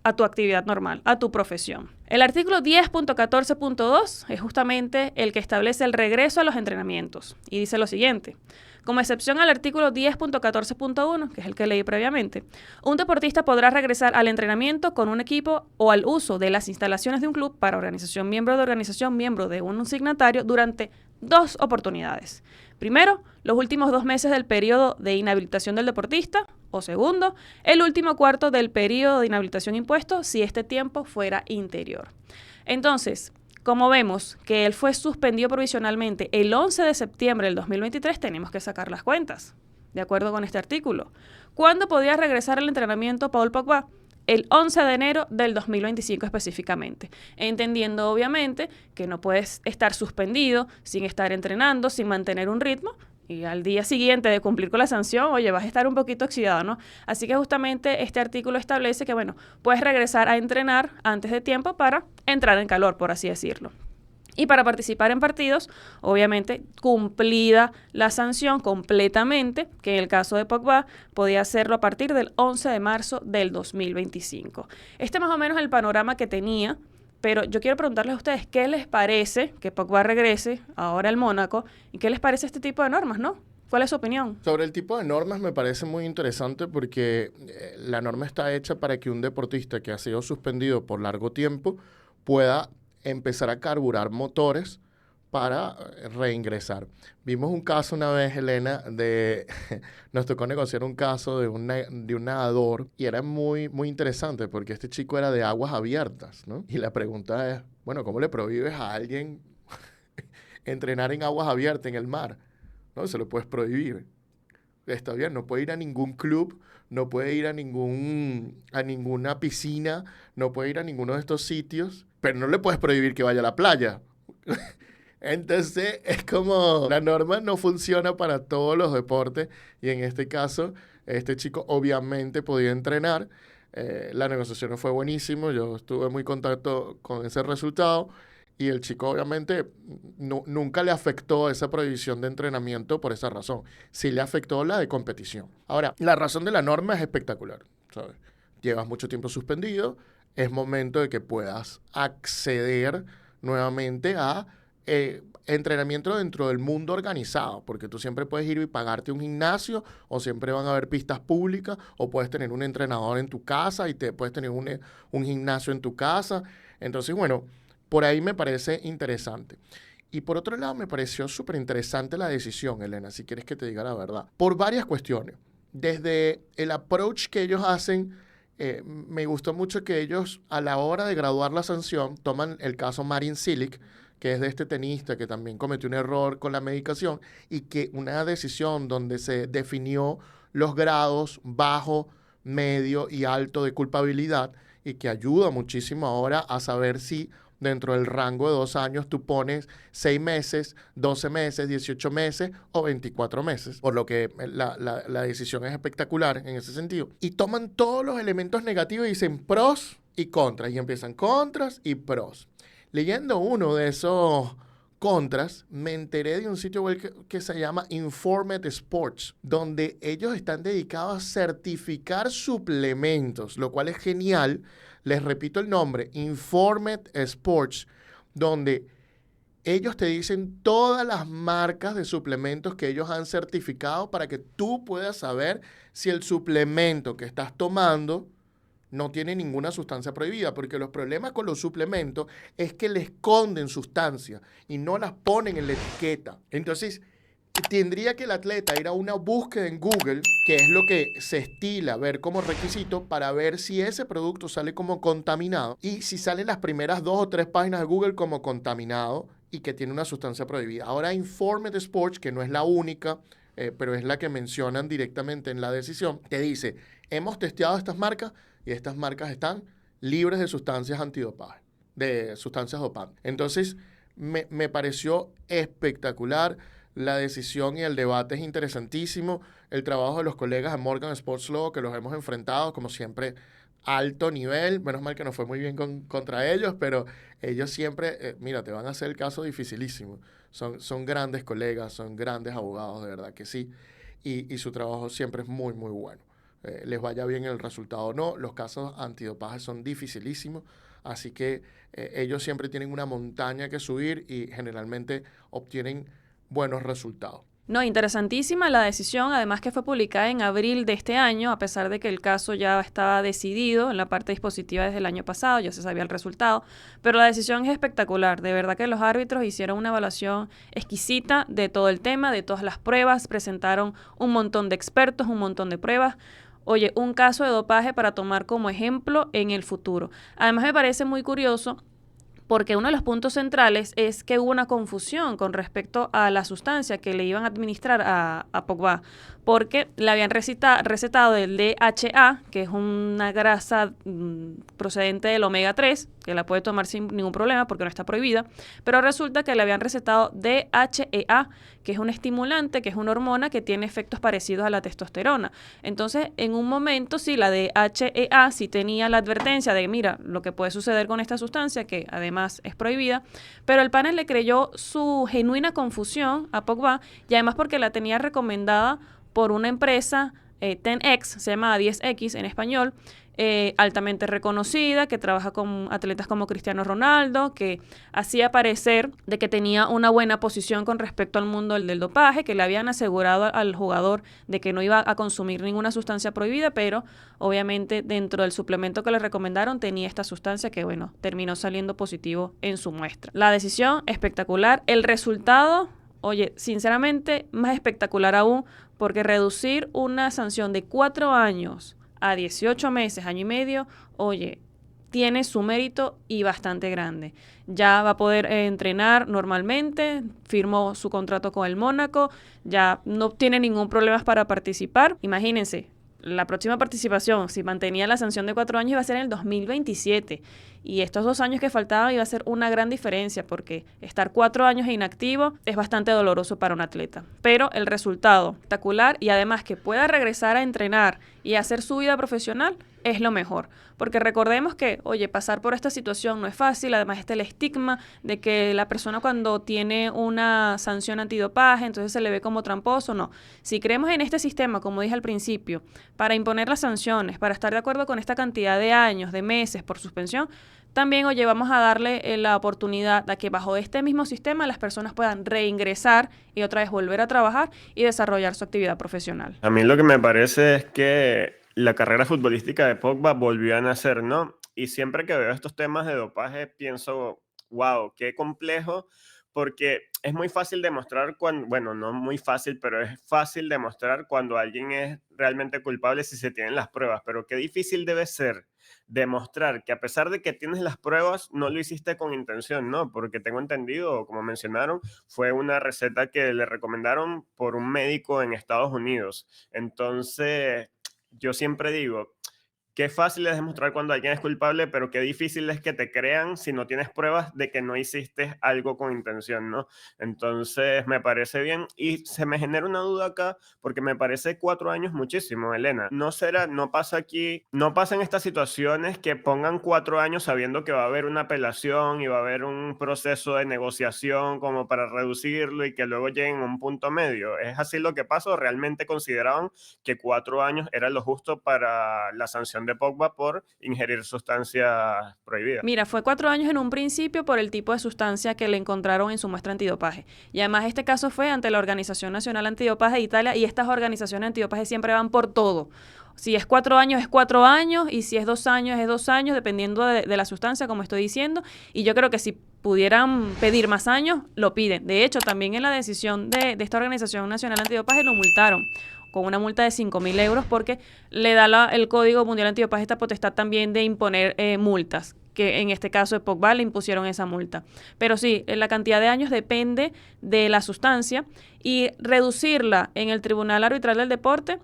a tu actividad normal, a tu profesión? El artículo 10.14.2 es justamente el que establece el regreso a los entrenamientos y dice lo siguiente: como excepción al artículo 10.14.1, que es el que leí previamente, un deportista podrá regresar al entrenamiento con un equipo o al uso de las instalaciones de un club para organización, miembro de un signatario durante 2 oportunidades. Primero, los últimos 2 meses del periodo de inhabilitación del deportista, o segundo, el último cuarto del periodo de inhabilitación impuesto si este tiempo fuera interior. Entonces, como vemos que él fue suspendido provisionalmente el 11 de septiembre del 2023, tenemos que sacar las cuentas, de acuerdo con este artículo. ¿Cuándo podía regresar al entrenamiento Paul Pogba? El 11 de enero del 2025 específicamente, entendiendo obviamente que no puedes estar suspendido sin estar entrenando, sin mantener un ritmo, y al día siguiente de cumplir con la sanción, oye, vas a estar un poquito oxidado, ¿no? Así que justamente este artículo establece que, bueno, puedes regresar a entrenar antes de tiempo para entrar en calor, por así decirlo. Y para participar en partidos, obviamente, cumplida la sanción completamente, que en el caso de Pogba podía hacerlo a partir del 11 de marzo del 2025. Este más o menos es el panorama que tenía, pero yo quiero preguntarles a ustedes, ¿qué les parece que Pogba regrese ahora al Mónaco? ¿Y qué les parece este tipo de normas, no? ¿Cuál es su opinión? Sobre el tipo de normas me parece muy interesante porque la norma está hecha para que un deportista que ha sido suspendido por largo tiempo pueda empezar a carburar motores para reingresar. Vimos un caso una vez, Elena, nos tocó negociar un caso de un nadador y era muy, muy interesante porque este chico era de aguas abiertas, ¿no? Y la pregunta es, bueno, ¿cómo le prohíbes a alguien entrenar en aguas abiertas en el mar? No, se lo puedes prohibir. Está bien, no puede ir a ningún club, no puede ir a ninguna piscina, no puede ir a ninguno de estos sitios, pero no le puedes prohibir que vaya a la playa. Entonces, es como la norma no funciona para todos los deportes y en este caso, este chico obviamente podía entrenar. La negociación fue buenísima, yo estuve muy contento con ese resultado y el chico obviamente nunca le afectó esa prohibición de entrenamiento por esa razón. Sí le afectó la de competición. Ahora, la razón de la norma es espectacular, ¿sabes? Llevas mucho tiempo suspendido, es momento de que puedas acceder nuevamente a entrenamiento dentro del mundo organizado, porque tú siempre puedes ir y pagarte un gimnasio, o siempre van a haber pistas públicas, o puedes tener un entrenador en tu casa y puedes tener un gimnasio en tu casa. Entonces, bueno, por ahí me parece interesante. Y por otro lado, me pareció súper interesante la decisión, Elena, si quieres que te diga la verdad, por varias cuestiones. Desde el approach que ellos hacen me gustó mucho que ellos, a la hora de graduar la sanción, toman el caso Marin Cilic, que es de este tenista que también cometió un error con la medicación, y que una decisión donde se definió los grados bajo, medio y alto de culpabilidad, y que ayuda muchísimo ahora a saber si dentro del rango de 2 años tú pones 6 meses, 12 meses, 18 meses o 24 meses, por lo que la decisión es espectacular en ese sentido. Y toman todos los elementos negativos y dicen pros y contras, y empiezan contras y pros. Leyendo uno de esos contras, me enteré de un sitio web que se llama Informed Sports, donde ellos están dedicados a certificar suplementos, lo cual es genial. Les repito el nombre, Informed Sports, donde ellos te dicen todas las marcas de suplementos que ellos han certificado para que tú puedas saber si el suplemento que estás tomando no tiene ninguna sustancia prohibida, porque los problemas con los suplementos es que le esconden sustancias y no las ponen en la etiqueta. Entonces, tendría que el atleta ir a una búsqueda en Google, que es lo que se estila ver como requisito para ver si ese producto sale como contaminado y si salen las primeras 2 o 3 páginas de Google como contaminado y que tiene una sustancia prohibida. Ahora Informed Sports, que no es la única, pero es la que mencionan directamente en la decisión, te dice, hemos testeado estas marcas y estas marcas están libres de sustancias antidopaje, de sustancias dopantes. Entonces, me pareció espectacular. La decisión y el debate es interesantísimo. El trabajo de los colegas de Morgan Sports Law, que los hemos enfrentado, como siempre, alto nivel. Menos mal que nos fue muy bien contra ellos, pero ellos siempre, mira, te van a hacer el caso dificilísimo. Son grandes colegas, son grandes abogados, de verdad que sí. Y su trabajo siempre es muy, muy bueno. Les vaya bien el resultado o no, los casos antidopaje son dificilísimos. Así que ellos siempre tienen una montaña que subir y generalmente obtienen buenos resultados. No, interesantísima la decisión, además que fue publicada en abril de este año, a pesar de que el caso ya estaba decidido en la parte dispositiva desde el año pasado, ya se sabía el resultado, pero la decisión es espectacular. De verdad que los árbitros hicieron una evaluación exquisita de todo el tema, de todas las pruebas, presentaron un montón de expertos, un montón de pruebas. Oye, un caso de dopaje para tomar como ejemplo en el futuro. Además me parece muy curioso porque uno de los puntos centrales es que hubo una confusión con respecto a la sustancia que le iban a administrar a Pogba, porque le habían recetado el DHA, que es una grasa procedente del omega 3, que la puede tomar sin ningún problema porque no está prohibida, pero resulta que le habían recetado DHEA, que es un estimulante, que es una hormona que tiene efectos parecidos a la testosterona. Entonces, en un momento, sí, la DHEA sí tenía la advertencia de, mira, lo que puede suceder con esta sustancia, que además es prohibida, pero el panel le creyó su genuina confusión a Pogba, y además porque la tenía recomendada por una empresa, 10X, se llama 10X en español, altamente reconocida, que trabaja con atletas como Cristiano Ronaldo, que hacía parecer de que tenía una buena posición con respecto al mundo del dopaje, que le habían asegurado al jugador de que no iba a consumir ninguna sustancia prohibida, pero obviamente dentro del suplemento que le recomendaron tenía esta sustancia que, bueno, terminó saliendo positivo en su muestra. La decisión espectacular, el resultado, oye, sinceramente, más espectacular aún, porque reducir una sanción de 4 años a 18 meses, año y medio, oye, tiene su mérito y bastante grande. Ya va a poder entrenar normalmente, firmó su contrato con el Mónaco, ya no tiene ningún problema para participar. Imagínense, la próxima participación, si mantenía la sanción de 4 años, iba a ser en el 2027. Y estos 2 años que faltaban iba a ser una gran diferencia, porque estar 4 años inactivo es bastante doloroso para un atleta. Pero el resultado espectacular, y además que pueda regresar a entrenar y hacer su vida profesional, es lo mejor. Porque recordemos que, oye, pasar por esta situación no es fácil, además está el estigma de que la persona cuando tiene una sanción antidopaje, entonces se le ve como tramposo. No. Si creemos en este sistema, como dije al principio, para imponer las sanciones, para estar de acuerdo con esta cantidad de años, de meses por suspensión, también, oye, vamos a darle la oportunidad a que bajo este mismo sistema las personas puedan reingresar y otra vez volver a trabajar y desarrollar su actividad profesional. A mí lo que me parece es que la carrera futbolística de Pogba volvió a nacer, ¿no? Y siempre que veo estos temas de dopaje pienso, wow, qué complejo, porque es muy fácil demostrar cuando, bueno, no muy fácil, pero es fácil demostrar cuando alguien es realmente culpable si se tienen las pruebas, pero qué difícil debe ser demostrar que a pesar de que tienes las pruebas, no lo hiciste con intención, ¿no? Porque tengo entendido, como mencionaron, fue una receta que le recomendaron por un médico en Estados Unidos. Entonces, yo siempre digo, qué fácil es demostrar cuando alguien es culpable, pero qué difícil es que te crean si no tienes pruebas de que no hiciste algo con intención, ¿no? Entonces, me parece bien. Y se me genera una duda acá, porque me parece 4 años muchísimo, Elena. ¿No será, no pasa aquí, no pasa en estas situaciones que pongan 4 años sabiendo que va a haber una apelación y va a haber un proceso de negociación como para reducirlo y que luego lleguen a un punto medio? ¿Es así lo que pasa o realmente consideraban que 4 años era lo justo para la sanción de Pogba por ingerir sustancias prohibidas? Mira, fue 4 años en un principio por el tipo de sustancia que le encontraron en su muestra antidopaje. Y además este caso fue ante la Organización Nacional Antidopaje de Italia y estas organizaciones antidopaje siempre van por todo. Si es 4 años, es 4 años, y si es 2 años, es 2 años, dependiendo de la sustancia, como estoy diciendo. Y yo creo que si pudieran pedir más años, lo piden. De hecho, también en la decisión de esta Organización Nacional Antidopaje lo multaron con una multa de 5.000 euros porque le da el Código Mundial Antidopaje esta potestad también de imponer multas, que en este caso de Pogba le impusieron esa multa. Pero sí, la cantidad de años depende de la sustancia y reducirla en el Tribunal Arbitral del Deporte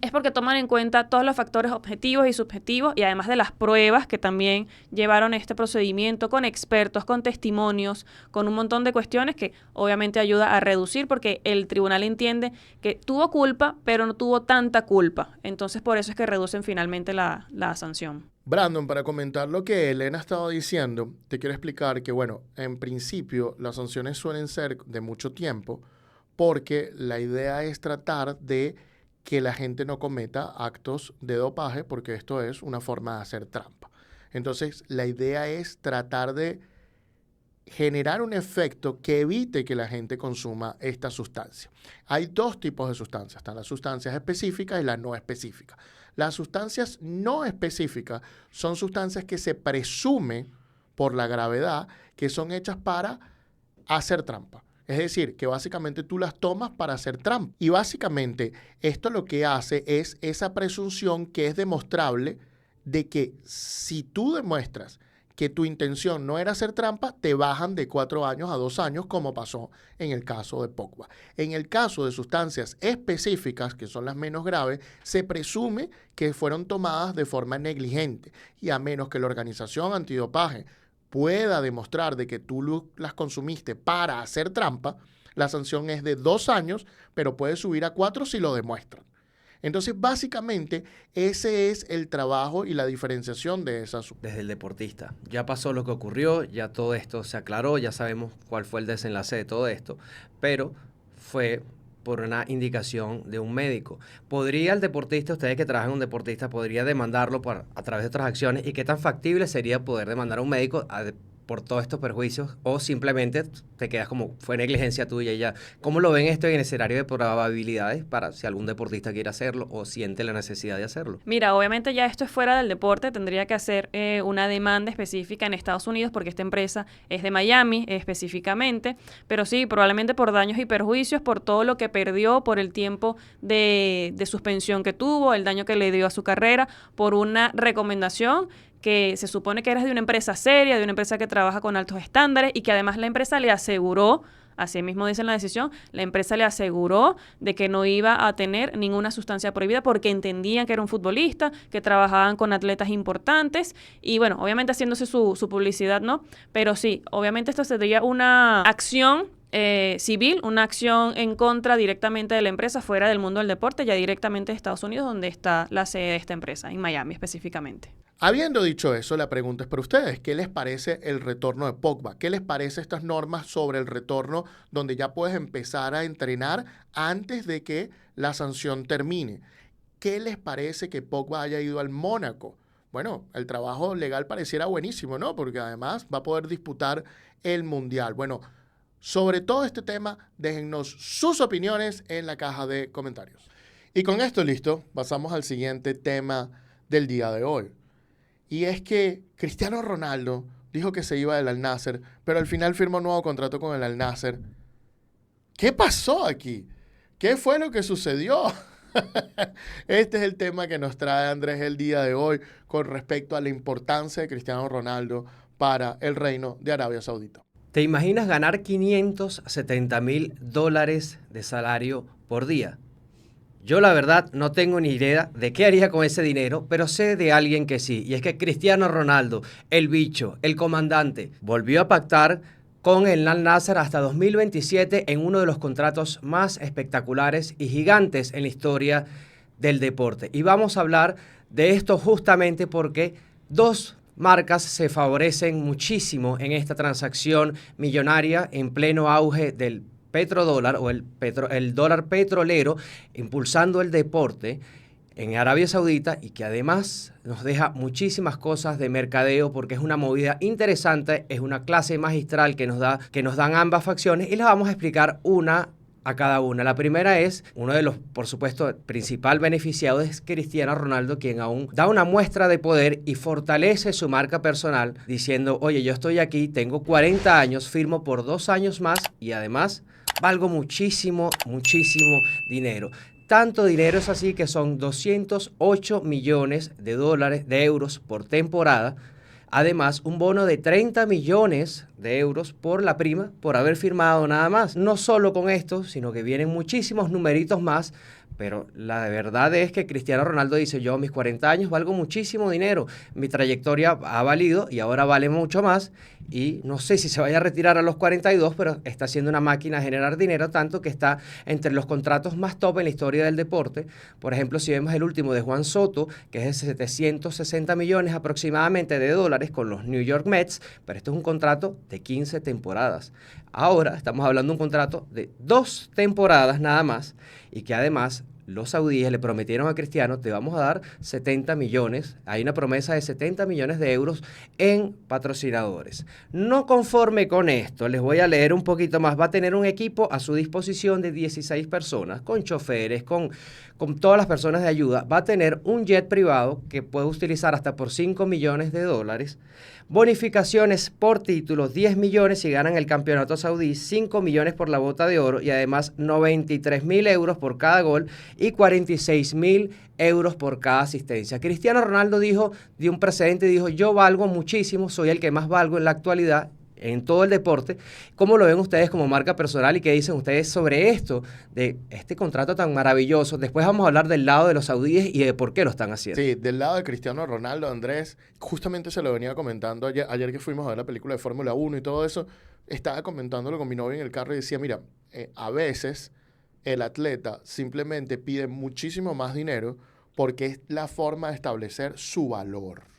es porque toman en cuenta todos los factores objetivos y subjetivos y además de las pruebas que también llevaron este procedimiento con expertos, con testimonios, con un montón de cuestiones que obviamente ayuda a reducir porque el tribunal entiende que tuvo culpa, pero no tuvo tanta culpa. Entonces por eso es que reducen finalmente la sanción. Brandon, para comentar lo que Elena estaba diciendo, te quiero explicar que, bueno, en principio las sanciones suelen ser de mucho tiempo porque la idea es tratar de que la gente no cometa actos de dopaje porque esto es una forma de hacer trampa. Entonces, la idea es tratar de generar un efecto que evite que la gente consuma esta sustancia. Hay dos tipos de sustancias. Están las sustancias específicas y las no específicas. Las sustancias no específicas son sustancias que se presume por la gravedad que son hechas para hacer trampa. Es decir, que básicamente tú las tomas para hacer trampa. Y básicamente esto lo que hace es esa presunción que es demostrable de que si tú demuestras que tu intención no era hacer trampa, te bajan de 4 años a 2 años, como pasó en el caso de Pogba. En el caso de sustancias específicas, que son las menos graves, se presume que fueron tomadas de forma negligente. Y a menos que la organización antidopaje pueda demostrar de que tú las consumiste para hacer trampa, la sanción es de 2 años, pero puede subir a 4 si lo demuestran. Entonces, básicamente, ese es el trabajo y la diferenciación de esas. Desde el deportista. Ya pasó lo que ocurrió, ya todo esto se aclaró, ya sabemos cuál fue el desenlace de todo esto, pero fue por una indicación de un médico. ¿Podría el deportista, ustedes que trabajan en un deportista, podría demandarlo a través de otras acciones? ¿Y qué tan factible sería poder demandar a un médico por todos estos perjuicios? ¿O simplemente te quedas como fue negligencia tuya y ya? ¿Cómo lo ven esto en el escenario de probabilidades para si algún deportista quiere hacerlo o siente la necesidad de hacerlo? Mira, obviamente ya esto es fuera del deporte, tendría que hacer una demanda específica en Estados Unidos porque esta empresa es de Miami específicamente, pero sí, probablemente por daños y perjuicios, por todo lo que perdió, por el tiempo de suspensión que tuvo, el daño que le dio a su carrera, por una recomendación que se supone que eres de una empresa seria, de una empresa que trabaja con altos estándares y que además la empresa le aseguró, así mismo dice en la decisión, la empresa le aseguró de que no iba a tener ninguna sustancia prohibida porque entendían que era un futbolista, que trabajaban con atletas importantes y bueno, obviamente haciéndose su publicidad, ¿no? Pero sí, obviamente esto sería una acción civil, una acción en contra directamente de la empresa fuera del mundo del deporte, ya directamente de Estados Unidos, donde está la sede de esta empresa, en Miami específicamente. Habiendo dicho eso, la pregunta es para ustedes. ¿Qué les parece el retorno de Pogba? ¿Qué les parece estas normas sobre el retorno donde ya puedes empezar a entrenar antes de que la sanción termine? ¿Qué les parece que Pogba haya ido al Mónaco? Bueno, el trabajo legal pareciera buenísimo, ¿no? Porque además va a poder disputar el Mundial. Bueno, sobre todo este tema, déjennos sus opiniones en la caja de comentarios. Y con esto listo, pasamos al siguiente tema del día de hoy. Y es que Cristiano Ronaldo dijo que se iba del Al Nassr, pero al final firmó un nuevo contrato con el Al Nassr. ¿Qué pasó aquí? ¿Qué fue lo que sucedió? Este es el tema que nos trae Andrés el día de hoy con respecto a la importancia de Cristiano Ronaldo para el reino de Arabia Saudita. ¿Te imaginas ganar $570,000 de salario por día? Yo la verdad no tengo ni idea de qué haría con ese dinero, pero sé de alguien que sí. Y es que Cristiano Ronaldo, el bicho, el comandante, volvió a pactar con el Al Nassr hasta 2027 en uno de los contratos más espectaculares y gigantes en la historia del deporte. Y vamos a hablar de esto justamente porque dos marcas se favorecen muchísimo en esta transacción millonaria en pleno auge del petrodólar o el dólar petrolero, impulsando el deporte en Arabia Saudita y que además nos deja muchísimas cosas de mercadeo porque es una movida interesante, es una clase magistral que nos dan ambas facciones y las vamos a explicar una a cada una. La primera es, uno de los, por supuesto, principal beneficiado es Cristiano Ronaldo, quien aún da una muestra de poder y fortalece su marca personal diciendo, oye, yo estoy aquí, tengo 40 años, firmo por 2 años más y además valgo muchísimo, muchísimo dinero. Tanto dinero es así que son 208 millones de euros por temporada. Además, un bono de 30 millones de euros por la prima por haber firmado nada más. No solo con esto, sino que vienen muchísimos numeritos más. Pero la verdad es que Cristiano Ronaldo dice, yo a mis 40 años valgo muchísimo dinero. Mi trayectoria ha valido y ahora vale mucho más. Y no sé si se vaya a retirar a los 42, pero está siendo una máquina de generar dinero, tanto que está entre los contratos más top en la historia del deporte. Por ejemplo, si vemos el último de Juan Soto, que es de 760 millones aproximadamente de dólares con los New York Mets, pero esto es un contrato de 15 temporadas. Ahora estamos hablando de un contrato de 2 temporadas nada más y que además los saudíes le prometieron a Cristiano, te vamos a dar 70 millones, hay una promesa de 70 millones de euros en patrocinadores. No conforme con esto, les voy a leer un poquito más, va a tener un equipo a su disposición de 16 personas, con choferes, con todas las personas de ayuda, va a tener un jet privado que puede utilizar hasta por 5 millones de dólares, bonificaciones por títulos, 10 millones si ganan el campeonato saudí, 5 millones por la bota de oro y además 93.000 euros por cada gol y 46.000 euros por cada asistencia. Cristiano Ronaldo dio un precedente, dijo, yo valgo muchísimo, soy el que más valgo en la actualidad en todo el deporte. ¿Cómo lo ven ustedes como marca personal y qué dicen ustedes sobre esto, de este contrato tan maravilloso? Después vamos a hablar del lado de los saudíes y de por qué lo están haciendo. Sí, del lado de Cristiano Ronaldo, Andrés, justamente se lo venía comentando ayer que fuimos a ver la película de Fórmula 1 y todo eso, estaba comentándolo con mi novio en el carro y decía, mira, a veces el atleta simplemente pide muchísimo más dinero porque es la forma de establecer su valor.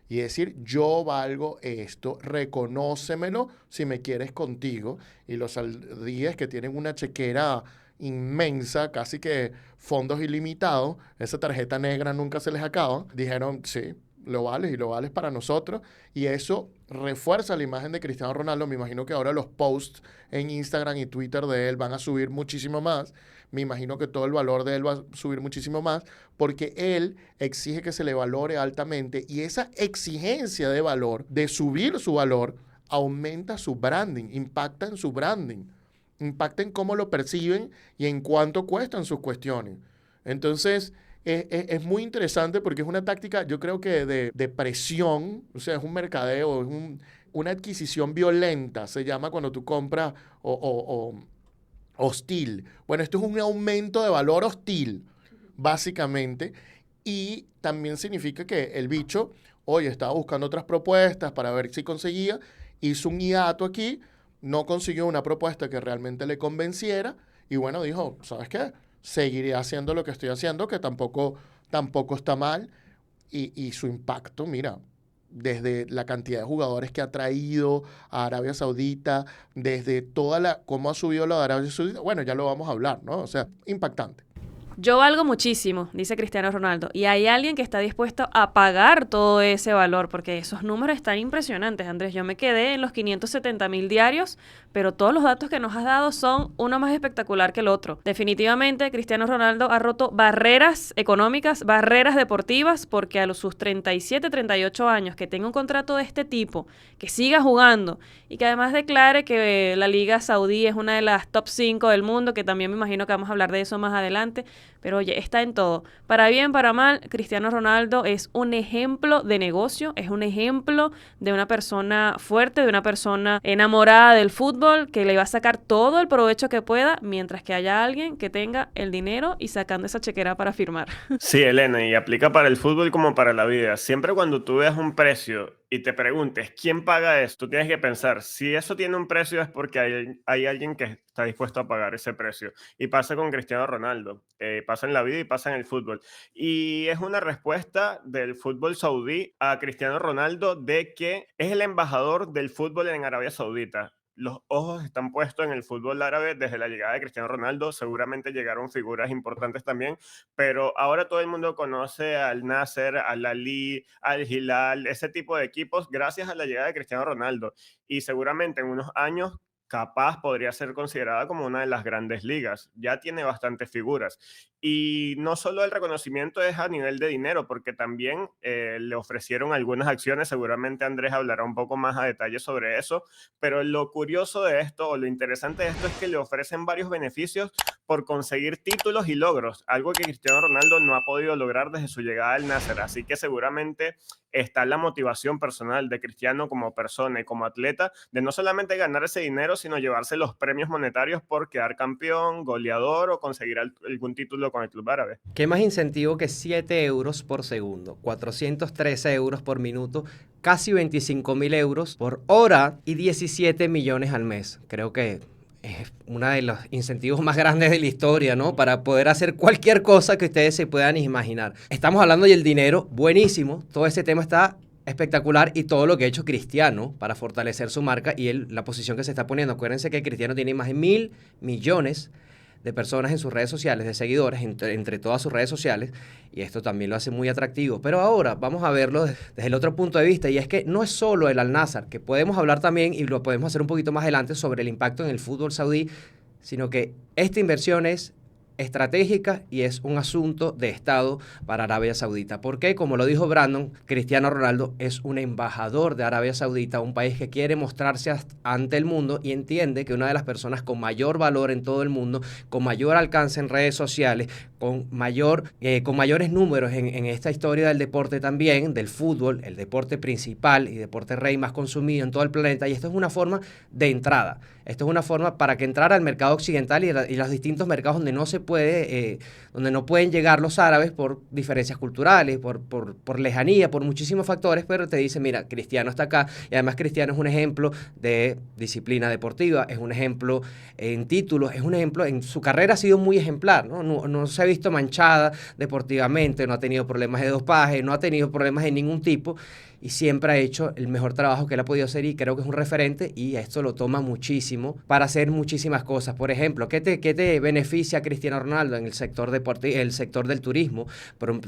Y decir, yo valgo esto, reconócemelo si me quieres contigo. Y los saudíes que tienen una chequera inmensa, casi que fondos ilimitados, esa tarjeta negra nunca se les acaba, dijeron, sí, lo vales y lo vales para nosotros. Y eso refuerza la imagen de Cristiano Ronaldo. Me imagino que ahora los posts en Instagram y Twitter de él van a subir muchísimo más. Me imagino que todo el valor de él va a subir muchísimo más porque él exige que se le valore altamente y esa exigencia de valor, de subir su valor, aumenta su branding, impacta en su branding, impacta en cómo lo perciben y en cuánto cuestan sus cuestiones. Entonces, es muy interesante porque es una táctica, yo creo que de presión, o sea, es un mercadeo, es una adquisición violenta, se llama cuando tú compras hostil. Bueno, esto es un aumento de valor hostil, básicamente, y también significa que el bicho, oye, estaba buscando otras propuestas para ver si conseguía, hizo un hiato aquí, no consiguió una propuesta que realmente le convenciera, y bueno, dijo, ¿sabes qué? Seguiré haciendo lo que estoy haciendo, que tampoco está mal, y su impacto, mira, desde la cantidad de jugadores que ha traído a Arabia Saudita, desde cómo ha subido lo de Arabia Saudita, bueno, ya lo vamos a hablar, ¿no? O sea, impactante. Yo valgo muchísimo, dice Cristiano Ronaldo, y hay alguien que está dispuesto a pagar todo ese valor, porque esos números están impresionantes, Andrés. Yo me quedé en los 570.000 diarios, pero todos los datos que nos has dado son uno más espectacular que el otro. Definitivamente, Cristiano Ronaldo ha roto barreras económicas, barreras deportivas, porque a sus 37, 38 años, que tenga un contrato de este tipo, que siga jugando y que además declare que la Liga Saudí es una de las top 5 del mundo, que también me imagino que vamos a hablar de eso más adelante. Pero oye, está en todo. Para bien, para mal, Cristiano Ronaldo es un ejemplo de negocio, es un ejemplo de una persona fuerte, de una persona enamorada del fútbol, que le va a sacar todo el provecho que pueda, mientras que haya alguien que tenga el dinero y sacando esa chequera para firmar. Sí, Elena, y aplica para el fútbol como para la vida. Siempre cuando tú veas un precio y te preguntes quién paga esto, tú tienes que pensar, si eso tiene un precio es porque hay alguien que está dispuesto a pagar ese precio. Y pasa con Cristiano Ronaldo, pasa en la vida y pasa en el fútbol. Y es una respuesta del fútbol saudí a Cristiano Ronaldo de que es el embajador del fútbol en Arabia Saudita. Los ojos están puestos en el fútbol árabe desde la llegada de Cristiano Ronaldo. Seguramente llegaron figuras importantes también, pero ahora todo el mundo conoce al Nasser, al Ali, al Hilal, ese tipo de equipos gracias a la llegada de Cristiano Ronaldo. Y seguramente en unos años capaz podría ser considerada como una de las grandes ligas. Ya tiene bastantes figuras. Y no solo el reconocimiento es a nivel de dinero, porque también le ofrecieron algunas acciones. Seguramente Andrés hablará un poco más a detalle sobre eso. Pero lo curioso de esto, o lo interesante de esto, es que le ofrecen varios beneficios por conseguir títulos y logros, algo que Cristiano Ronaldo no ha podido lograr desde su llegada al Nasser. Así que seguramente está la motivación personal de Cristiano como persona y como atleta de no solamente ganar ese dinero, sino llevarse los premios monetarios por quedar campeón, goleador o conseguir algún título con el club árabe. ¿Qué más incentivo que 7 euros por segundo, 413 euros por minuto, casi 25.000 euros por hora y 17 millones al mes? Creo que es uno de los incentivos más grandes de la historia, ¿no? Para poder hacer cualquier cosa que ustedes se puedan imaginar. Estamos hablando del dinero, buenísimo. Todo ese tema está espectacular y todo lo que ha hecho Cristiano para fortalecer su marca y la posición que se está poniendo. Acuérdense que Cristiano tiene más de 1.000 millones de personas en sus redes sociales, de seguidores entre todas sus redes sociales, y esto también lo hace muy atractivo. Pero ahora vamos a verlo desde el otro punto de vista, y es que no es solo el Al-Nassr, que podemos hablar también, y lo podemos hacer un poquito más adelante, sobre el impacto en el fútbol saudí, sino que esta inversión es estratégica y es un asunto de Estado para Arabia Saudita. Porque, como lo dijo Brandon, Cristiano Ronaldo es un embajador de Arabia Saudita, un país que quiere mostrarse ante el mundo y entiende que una de las personas con mayor valor en todo el mundo, con mayor alcance en redes sociales, con mayores números en esta historia del deporte también, del fútbol, el deporte principal y deporte rey más consumido en todo el planeta. Y esto es una forma de entrada. Esto es una forma para que entrara al mercado occidental y los distintos mercados donde donde no pueden llegar los árabes por diferencias culturales, por lejanía, por muchísimos factores, pero te dice, mira, Cristiano está acá, y además Cristiano es un ejemplo de disciplina deportiva, es un ejemplo en títulos, es un ejemplo, en su carrera ha sido muy ejemplar, ¿no? No se ha visto manchada deportivamente, no ha tenido problemas de dopaje, no ha tenido problemas de ningún tipo, y siempre ha hecho el mejor trabajo que él ha podido hacer, y creo que es un referente, y esto lo toma muchísimo para hacer muchísimas cosas. Por ejemplo, ¿qué te beneficia a Cristiano Ronaldo en el sector el sector del turismo?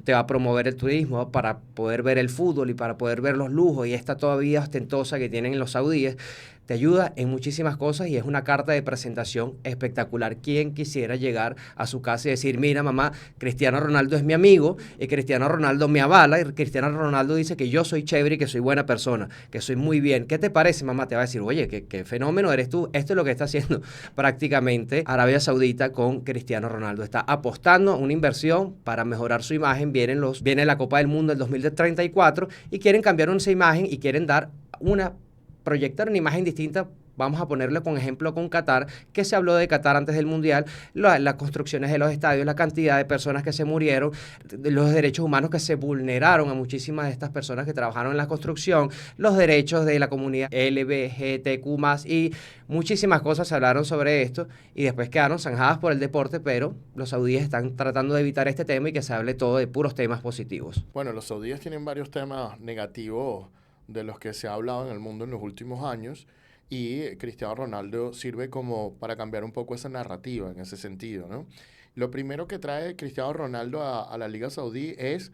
Te va a promover el turismo para poder ver el fútbol y para poder ver los lujos y esta todavía ostentosa que tienen los saudíes. Te ayuda en muchísimas cosas y es una carta de presentación espectacular. ¿Quién quisiera llegar a su casa y decir, mira mamá, Cristiano Ronaldo es mi amigo y Cristiano Ronaldo me avala y Cristiano Ronaldo dice que yo soy chévere y que soy buena persona, que soy muy bien? ¿Qué te parece, mamá? Te va a decir, oye, qué fenómeno eres tú. Esto es lo que está haciendo prácticamente Arabia Saudita con Cristiano Ronaldo. Está apostando a una inversión para mejorar su imagen. Viene la Copa del Mundo del 2034 y quieren cambiar esa imagen y quieren proyectar una imagen distinta. Vamos a ponerle con ejemplo con Qatar, que se habló de Qatar antes del Mundial, las construcciones de los estadios, la cantidad de personas que se murieron, los derechos humanos que se vulneraron a muchísimas de estas personas que trabajaron en la construcción, los derechos de la comunidad LGBTQ+, y muchísimas cosas se hablaron sobre esto y después quedaron zanjadas por el deporte, pero los saudíes están tratando de evitar este tema y que se hable todo de puros temas positivos. Bueno, los saudíes tienen varios temas negativos de los que se ha hablado en el mundo en los últimos años, y Cristiano Ronaldo sirve como para cambiar un poco esa narrativa en ese sentido, ¿no? Lo primero que trae Cristiano Ronaldo a la Liga Saudí es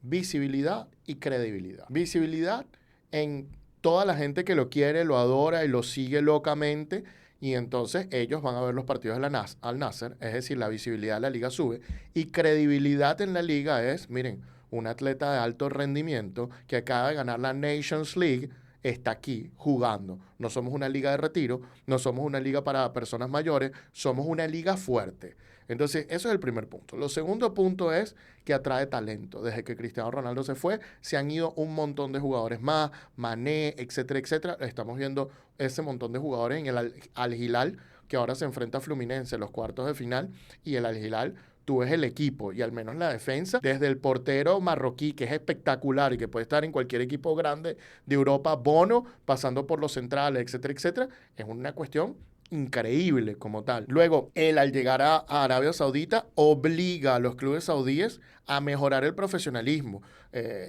visibilidad y credibilidad. Visibilidad en toda la gente que lo quiere, lo adora y lo sigue locamente, y entonces ellos van a ver los partidos de Al Nassr, es decir, la visibilidad de la liga sube, y credibilidad en la liga es, miren, un atleta de alto rendimiento que acaba de ganar la Nations League está aquí jugando. No somos una liga de retiro, no somos una liga para personas mayores, somos una liga fuerte. Entonces, eso es el primer punto. Lo segundo punto es que atrae talento. Desde que Cristiano Ronaldo se fue, se han ido un montón de jugadores más, Mané, etcétera, etcétera. Estamos viendo ese montón de jugadores en el Al Hilal, que ahora se enfrenta a Fluminense en los cuartos de final, y el Al Hilal, tú ves el equipo y al menos la defensa, desde el portero marroquí, que es espectacular y que puede estar en cualquier equipo grande de Europa, Bono, pasando por los centrales, etcétera, etcétera, es una cuestión increíble como tal. Luego, él al llegar a Arabia Saudita obliga a los clubes saudíes a mejorar el profesionalismo.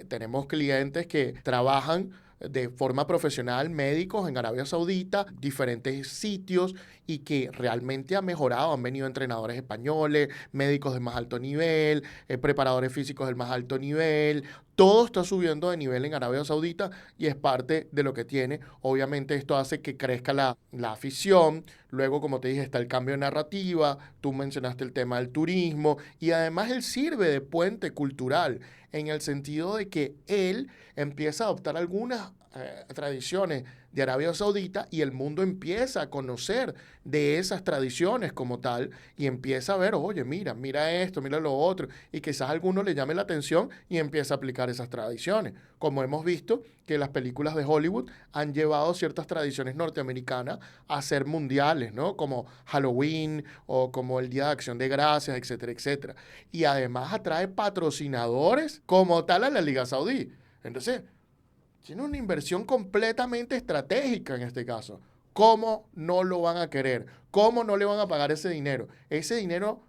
Tenemos clientes que trabajan de forma profesional, médicos en Arabia Saudita, diferentes sitios, y que realmente ha mejorado. Han venido entrenadores españoles, médicos de más alto nivel, preparadores físicos del más alto nivel. Todo está subiendo de nivel en Arabia Saudita y es parte de lo que tiene. Obviamente esto hace que crezca la afición. Luego, como te dije, está el cambio de narrativa. Tú mencionaste el tema del turismo y además él sirve de puente cultural en el sentido de que él empieza a adoptar algunas tradiciones de Arabia Saudita y el mundo empieza a conocer de esas tradiciones como tal y empieza a ver, oye, mira esto, mira lo otro, y quizás a alguno le llame la atención y empieza a aplicar esas tradiciones. Como hemos visto que las películas de Hollywood han llevado ciertas tradiciones norteamericanas a ser mundiales, ¿no? Como Halloween o como el Día de Acción de Gracias, etcétera, etcétera. Y además atrae patrocinadores como tal a la Liga Saudí. Entonces, tiene una inversión completamente estratégica en este caso. ¿Cómo no lo van a querer? ¿Cómo no le van a pagar ese dinero? Ese dinero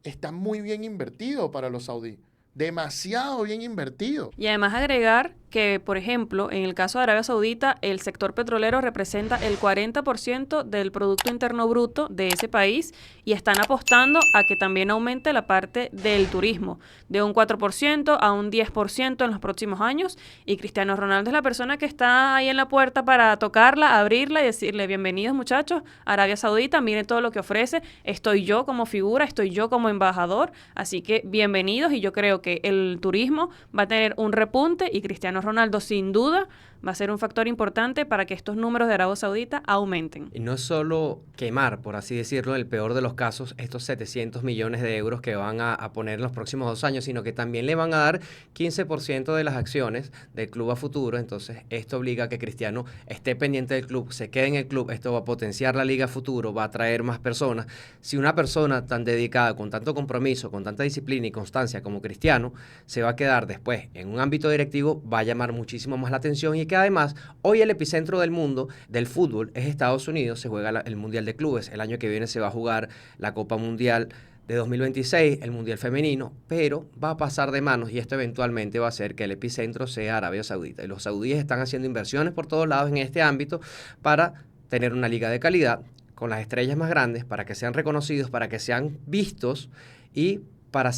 está muy bien invertido para los saudíes. Demasiado bien invertido. Y además agregar que, por ejemplo, en el caso de Arabia Saudita, el sector petrolero representa el 40% del Producto Interno Bruto de ese país y están apostando a que también aumente la parte del turismo, de un 4% a un 10% en los próximos años. Y Cristiano Ronaldo es la persona que está ahí en la puerta para tocarla, abrirla y decirle, bienvenidos muchachos, Arabia Saudita, miren todo lo que ofrece, estoy yo como figura, estoy yo como embajador, así que bienvenidos, y yo creo que el turismo va a tener un repunte y Cristiano Ronaldo sin duda va a ser un factor importante para que estos números de Arabia Saudita aumenten. Y no es solo quemar, por así decirlo, en el peor de los casos, estos 700 millones de euros que van a poner en los próximos 2 años, sino que también le van a dar 15% de las acciones del club a futuro. Entonces, esto obliga a que Cristiano esté pendiente del club, se quede en el club. Esto va a potenciar la liga a futuro, va a atraer más personas. Si una persona tan dedicada, con tanto compromiso, con tanta disciplina y constancia como Cristiano, se va a quedar después en un ámbito directivo, va a llamar muchísimo más la atención. Y que además, hoy el epicentro del mundo del fútbol es Estados Unidos. Se juega el Mundial de Clubes. El año que viene se va a jugar la Copa Mundial de 2026, el Mundial Femenino, pero va a pasar de manos y esto eventualmente va a hacer que el epicentro sea Arabia Saudita. Y los saudíes están haciendo inversiones por todos lados en este ámbito para tener una liga de calidad con las estrellas más grandes, para que sean reconocidos, para que sean vistos y para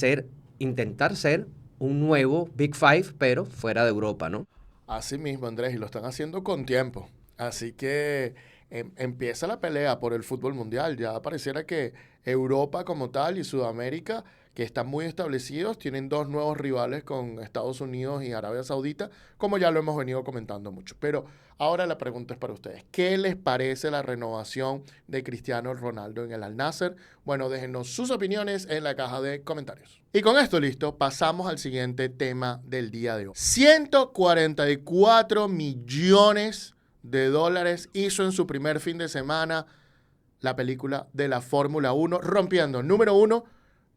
intentar ser un nuevo Big Five, pero fuera de Europa, ¿no? Así mismo, Andrés, y lo están haciendo con tiempo. Así que empieza la pelea por el fútbol mundial. Ya pareciera que Europa como tal y Sudamérica, que están muy establecidos, tienen 2 nuevos rivales con Estados Unidos y Arabia Saudita, como ya lo hemos venido comentando mucho. Pero ahora la pregunta es para ustedes. ¿Qué les parece la renovación de Cristiano Ronaldo en el Al Nassr? Bueno, déjenos sus opiniones en la caja de comentarios. Y con esto listo, pasamos al siguiente tema del día de hoy. 144 millones de dólares hizo en su primer fin de semana la película de la Fórmula 1, rompiendo, número 1,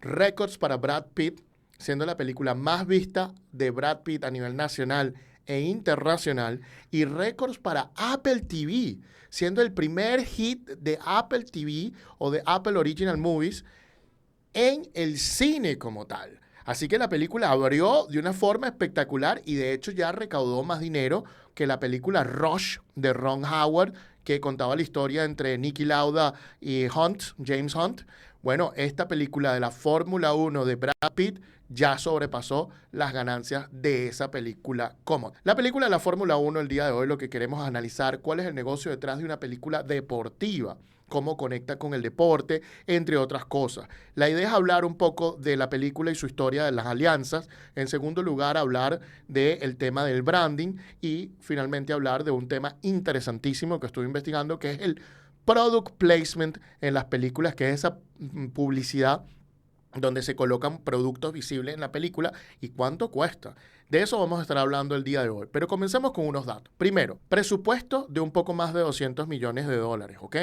récords para Brad Pitt, siendo la película más vista de Brad Pitt a nivel nacional e internacional, y récords para Apple TV, siendo el primer hit de Apple TV o de Apple Original Movies en el cine como tal. Así que la película abrió de una forma espectacular y de hecho ya recaudó más dinero que la película Rush de Ron Howard, que contaba la historia entre Niki Lauda y James Hunt. Bueno, esta película de la Fórmula 1 de Brad Pitt ya sobrepasó las ganancias de esa película cómoda. La película de la Fórmula 1 el día de hoy lo que queremos es analizar cuál es el negocio detrás de una película deportiva, cómo conecta con el deporte, entre otras cosas. La idea es hablar un poco de la película y su historia de las alianzas. En segundo lugar, hablar del tema del branding y finalmente hablar de un tema interesantísimo que estuve investigando, que es el product placement en las películas, que es esa publicidad donde se colocan productos visibles en la película y cuánto cuesta. De eso vamos a estar hablando el día de hoy. Pero comencemos con unos datos. Primero, presupuesto de un poco más de $200 millones, ¿ok?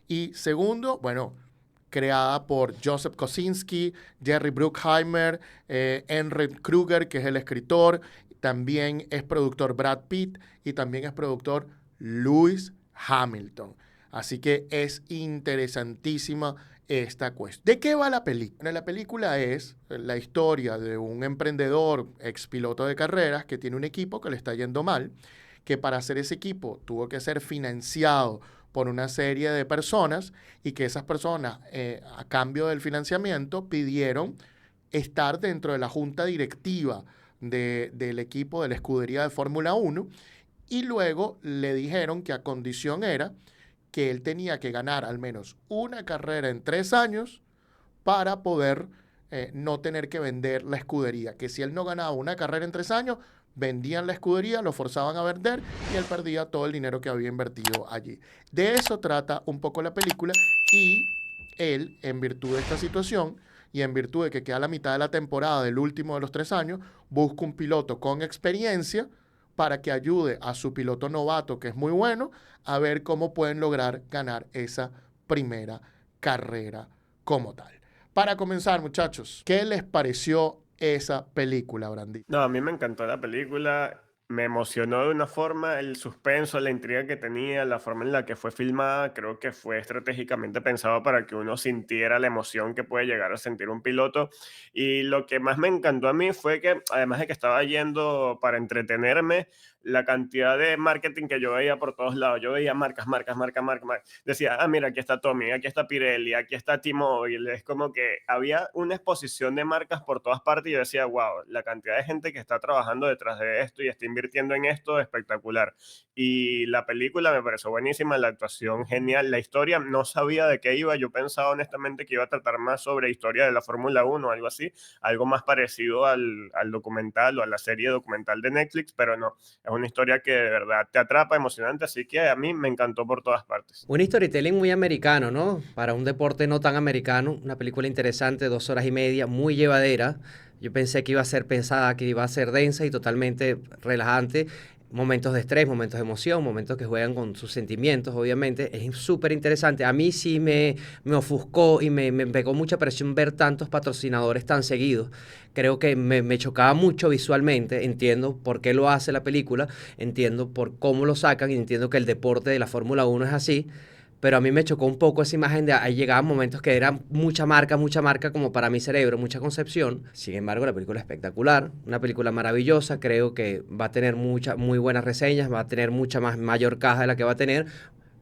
Y segundo, bueno, creada por Joseph Kosinski, Jerry Bruckheimer, Henry Kruger, que es el escritor. También es productor Brad Pitt y también es productor Lewis Hamilton. Así que es interesantísima esta cuestión. ¿De qué va la película? La película es la historia de un emprendedor, ex piloto de carreras, que tiene un equipo que le está yendo mal, que para hacer ese equipo tuvo que ser financiado por una serie de personas y que esas personas, a cambio del financiamiento, pidieron estar dentro de la junta directiva del equipo de la escudería de Fórmula 1 y luego le dijeron que a condición era que él tenía que ganar al menos una carrera en 3 años para poder no tener que vender la escudería. Que si él no ganaba una carrera en 3 años, vendían la escudería, lo forzaban a vender y él perdía todo el dinero que había invertido allí. De eso trata un poco la película y él, en virtud de esta situación y en virtud de que queda a la mitad de la temporada del último de los 3 años, busca un piloto con experiencia para que ayude a su piloto novato, que es muy bueno, a ver cómo pueden lograr ganar esa primera carrera como tal. Para comenzar, muchachos, ¿qué les pareció esa película, Brandito? No, a mí me encantó la película, me emocionó de una forma, el suspenso, la intriga que tenía, la forma en la que fue filmada, creo que fue estratégicamente pensado para que uno sintiera la emoción que puede llegar a sentir un piloto. Y lo que más me encantó a mí fue que, además de que estaba yendo para entretenerme, la cantidad de marketing que yo veía por todos lados, yo veía marcas, decía, ah, mira, aquí está Tommy, aquí está Pirelli, aquí está T-Mobile, es como que había una exposición de marcas por todas partes y yo decía, wow, la cantidad de gente que está trabajando detrás de esto y está invirtiendo en esto, espectacular. Y la película me pareció buenísima, la actuación genial, la historia, no sabía de qué iba, yo pensaba honestamente que iba a tratar más sobre historia de la Fórmula 1 o algo así, algo más parecido al documental o a la serie documental de Netflix, pero no. Es una historia que de verdad te atrapa, emocionante, así que a mí me encantó por todas partes. Un storytelling muy americano, ¿no? Para un deporte no tan americano, una película interesante, 2 horas y media, muy llevadera. Yo pensé que iba a ser pensada, que iba a ser densa y totalmente relajante. Momentos de estrés, momentos de emoción, momentos que juegan con sus sentimientos, obviamente. Es súper interesante. A mí sí me ofuscó y me pegó mucha presión ver tantos patrocinadores tan seguidos. Creo que me chocaba mucho visualmente. Entiendo por qué lo hace la película, entiendo por cómo lo sacan y entiendo que el deporte de la Fórmula 1 es así. Pero a mí me chocó un poco esa imagen de ahí llegaban momentos que era mucha marca como para mi cerebro, mucha concepción. Sin embargo, la película es espectacular, una película maravillosa, creo que va a tener muy buenas reseñas, va a tener mayor caja de la que va a tener.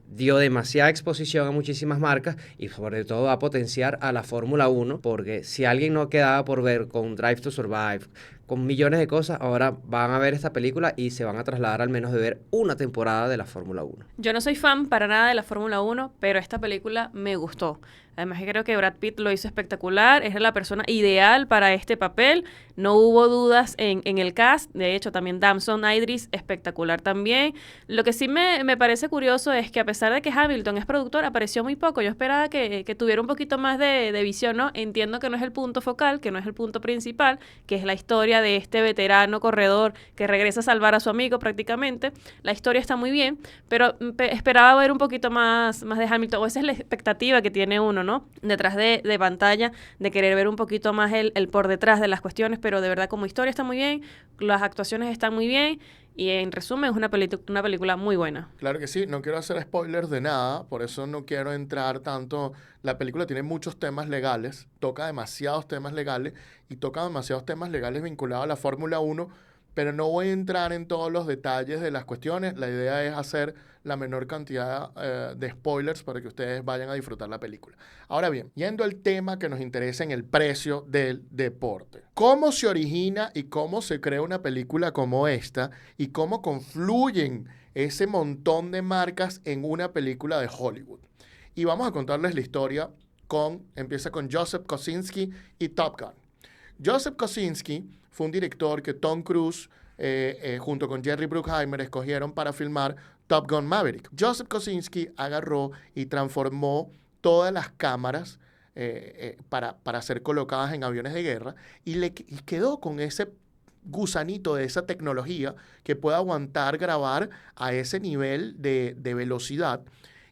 Dio demasiada exposición a muchísimas marcas y sobre todo va a potenciar a la Fórmula 1 porque si alguien no quedaba por ver con Drive to Survive, con millones de cosas, ahora van a ver esta película y se van a trasladar al menos de ver una temporada de la Fórmula 1. Yo no soy fan para nada de la Fórmula 1, pero esta película me gustó. Además, creo que Brad Pitt lo hizo espectacular, es la persona ideal para este papel. No hubo dudas en el cast. De hecho, también Damson Idris, espectacular también. Lo que sí me parece curioso es que a pesar de que Hamilton es productor, apareció muy poco. Yo esperaba que tuviera un poquito más de visión, ¿no? Entiendo que no es el punto focal, que no es el punto principal, que es la historia de este veterano corredor que regresa a salvar a su amigo prácticamente. La historia está muy bien, pero esperaba ver un poquito más de Hamilton, o esa es la expectativa que tiene uno, ¿no? Detrás de pantalla, de querer ver un poquito más el por detrás de las cuestiones, pero de verdad como historia está muy bien, las actuaciones están muy bien y en resumen es una película muy buena. Claro que sí, no quiero hacer spoilers de nada, por eso no quiero entrar tanto. La película tiene muchos temas legales, toca demasiados temas legales y toca demasiados temas legales vinculados a la Fórmula 1, pero no voy a entrar en todos los detalles de las cuestiones. La idea es hacer la menor cantidad de spoilers para que ustedes vayan a disfrutar la película. Ahora bien, yendo al tema que nos interesa en el precio del deporte. ¿Cómo se origina y cómo se crea una película como esta y cómo confluyen ese montón de marcas en una película de Hollywood? Y vamos a contarles la historia empieza con Joseph Kosinski y Top Gun. Joseph Kosinski fue un director que Tom Cruise junto con Jerry Bruckheimer escogieron para filmar Top Gun Maverick. Joseph Kosinski agarró y transformó todas las cámaras para ser colocadas en aviones de guerra y quedó con ese gusanito de esa tecnología que puede aguantar grabar a ese nivel de velocidad,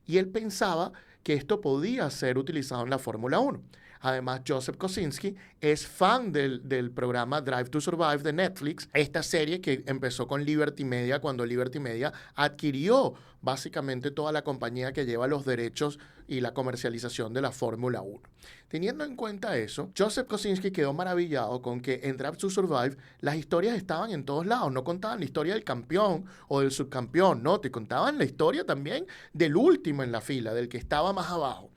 y él pensaba que esto podía ser utilizado en la Fórmula 1. Además, Joseph Kosinski es fan del programa Drive to Survive de Netflix, esta serie que empezó con Liberty Media cuando Liberty Media adquirió básicamente toda la compañía que lleva los derechos y la comercialización de la Fórmula 1. Teniendo en cuenta eso, Joseph Kosinski quedó maravillado con que en Drive to Survive las historias estaban en todos lados. No contaban la historia del campeón o del subcampeón, no, te contaban la historia también del último en la fila, del que estaba más abajo.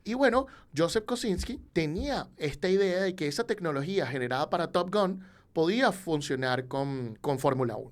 Y bueno, Joseph Kosinski tenía esta idea de que esa tecnología generada para Top Gun podía funcionar con Fórmula 1.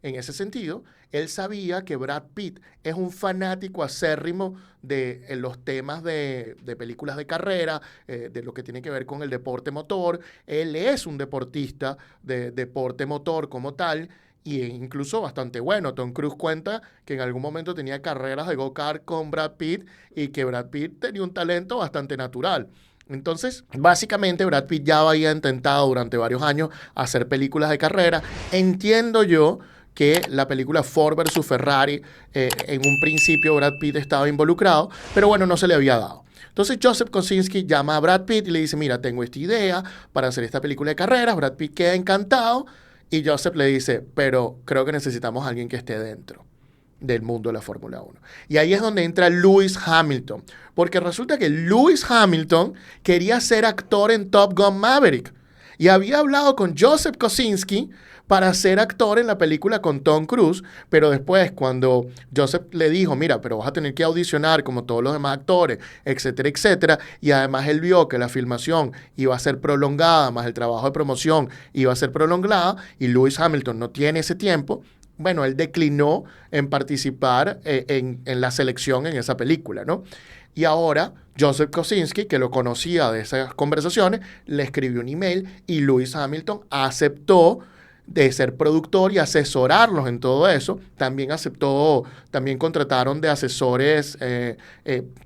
En ese sentido, él sabía que Brad Pitt es un fanático acérrimo de los temas de películas de carrera, de lo que tiene que ver con el deporte motor. Él es un deportista de deporte motor como tal, y incluso bastante bueno. Tom Cruise cuenta que en algún momento tenía carreras de go-kart con Brad Pitt y que Brad Pitt tenía un talento bastante natural. Entonces, básicamente Brad Pitt ya había intentado durante varios años hacer películas de carrera. Entiendo yo que la película Ford versus Ferrari, en un principio Brad Pitt estaba involucrado, pero bueno, no se le había dado. Entonces Joseph Kosinski llama a Brad Pitt y le dice, mira, tengo esta idea para hacer esta película de carreras. Brad Pitt queda encantado. Y Joseph le dice, pero creo que necesitamos a alguien que esté dentro del mundo de la Fórmula 1. Y ahí es donde entra Lewis Hamilton. Porque resulta que Lewis Hamilton quería ser actor en Top Gun Maverick. Y había hablado con Joseph Kosinski para ser actor en la película con Tom Cruise, pero después cuando Joseph le dijo, mira, pero vas a tener que audicionar como todos los demás actores, etcétera, etcétera, y además él vio que la filmación iba a ser prolongada, más el trabajo de promoción iba a ser prolongada, y Lewis Hamilton no tiene ese tiempo, bueno, él declinó en participar en la selección en esa película, ¿no? Y ahora Joseph Kosinski, que lo conocía de esas conversaciones, le escribió un email y Lewis Hamilton aceptó de ser productor y asesorarlos en todo eso. También contrataron de asesores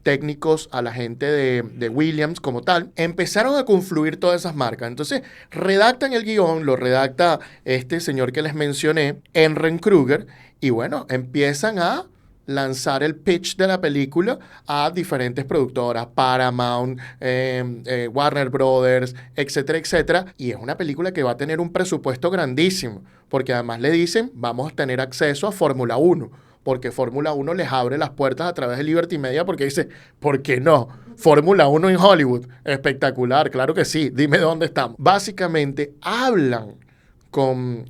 técnicos a la gente de Williams como tal. Empezaron a confluir todas esas marcas. Entonces, redactan el guión, lo redacta este señor que les mencioné, Ehren Kruger, y bueno, empiezan a lanzar el pitch de la película a diferentes productoras, Paramount, Warner Brothers, etcétera, etcétera. Y es una película que va a tener un presupuesto grandísimo, porque además le dicen, vamos a tener acceso a Fórmula 1, porque Fórmula 1 les abre las puertas a través de Liberty Media, porque dice, ¿por qué no? Fórmula 1 en Hollywood, espectacular, claro que sí, dime dónde estamos. Básicamente hablan con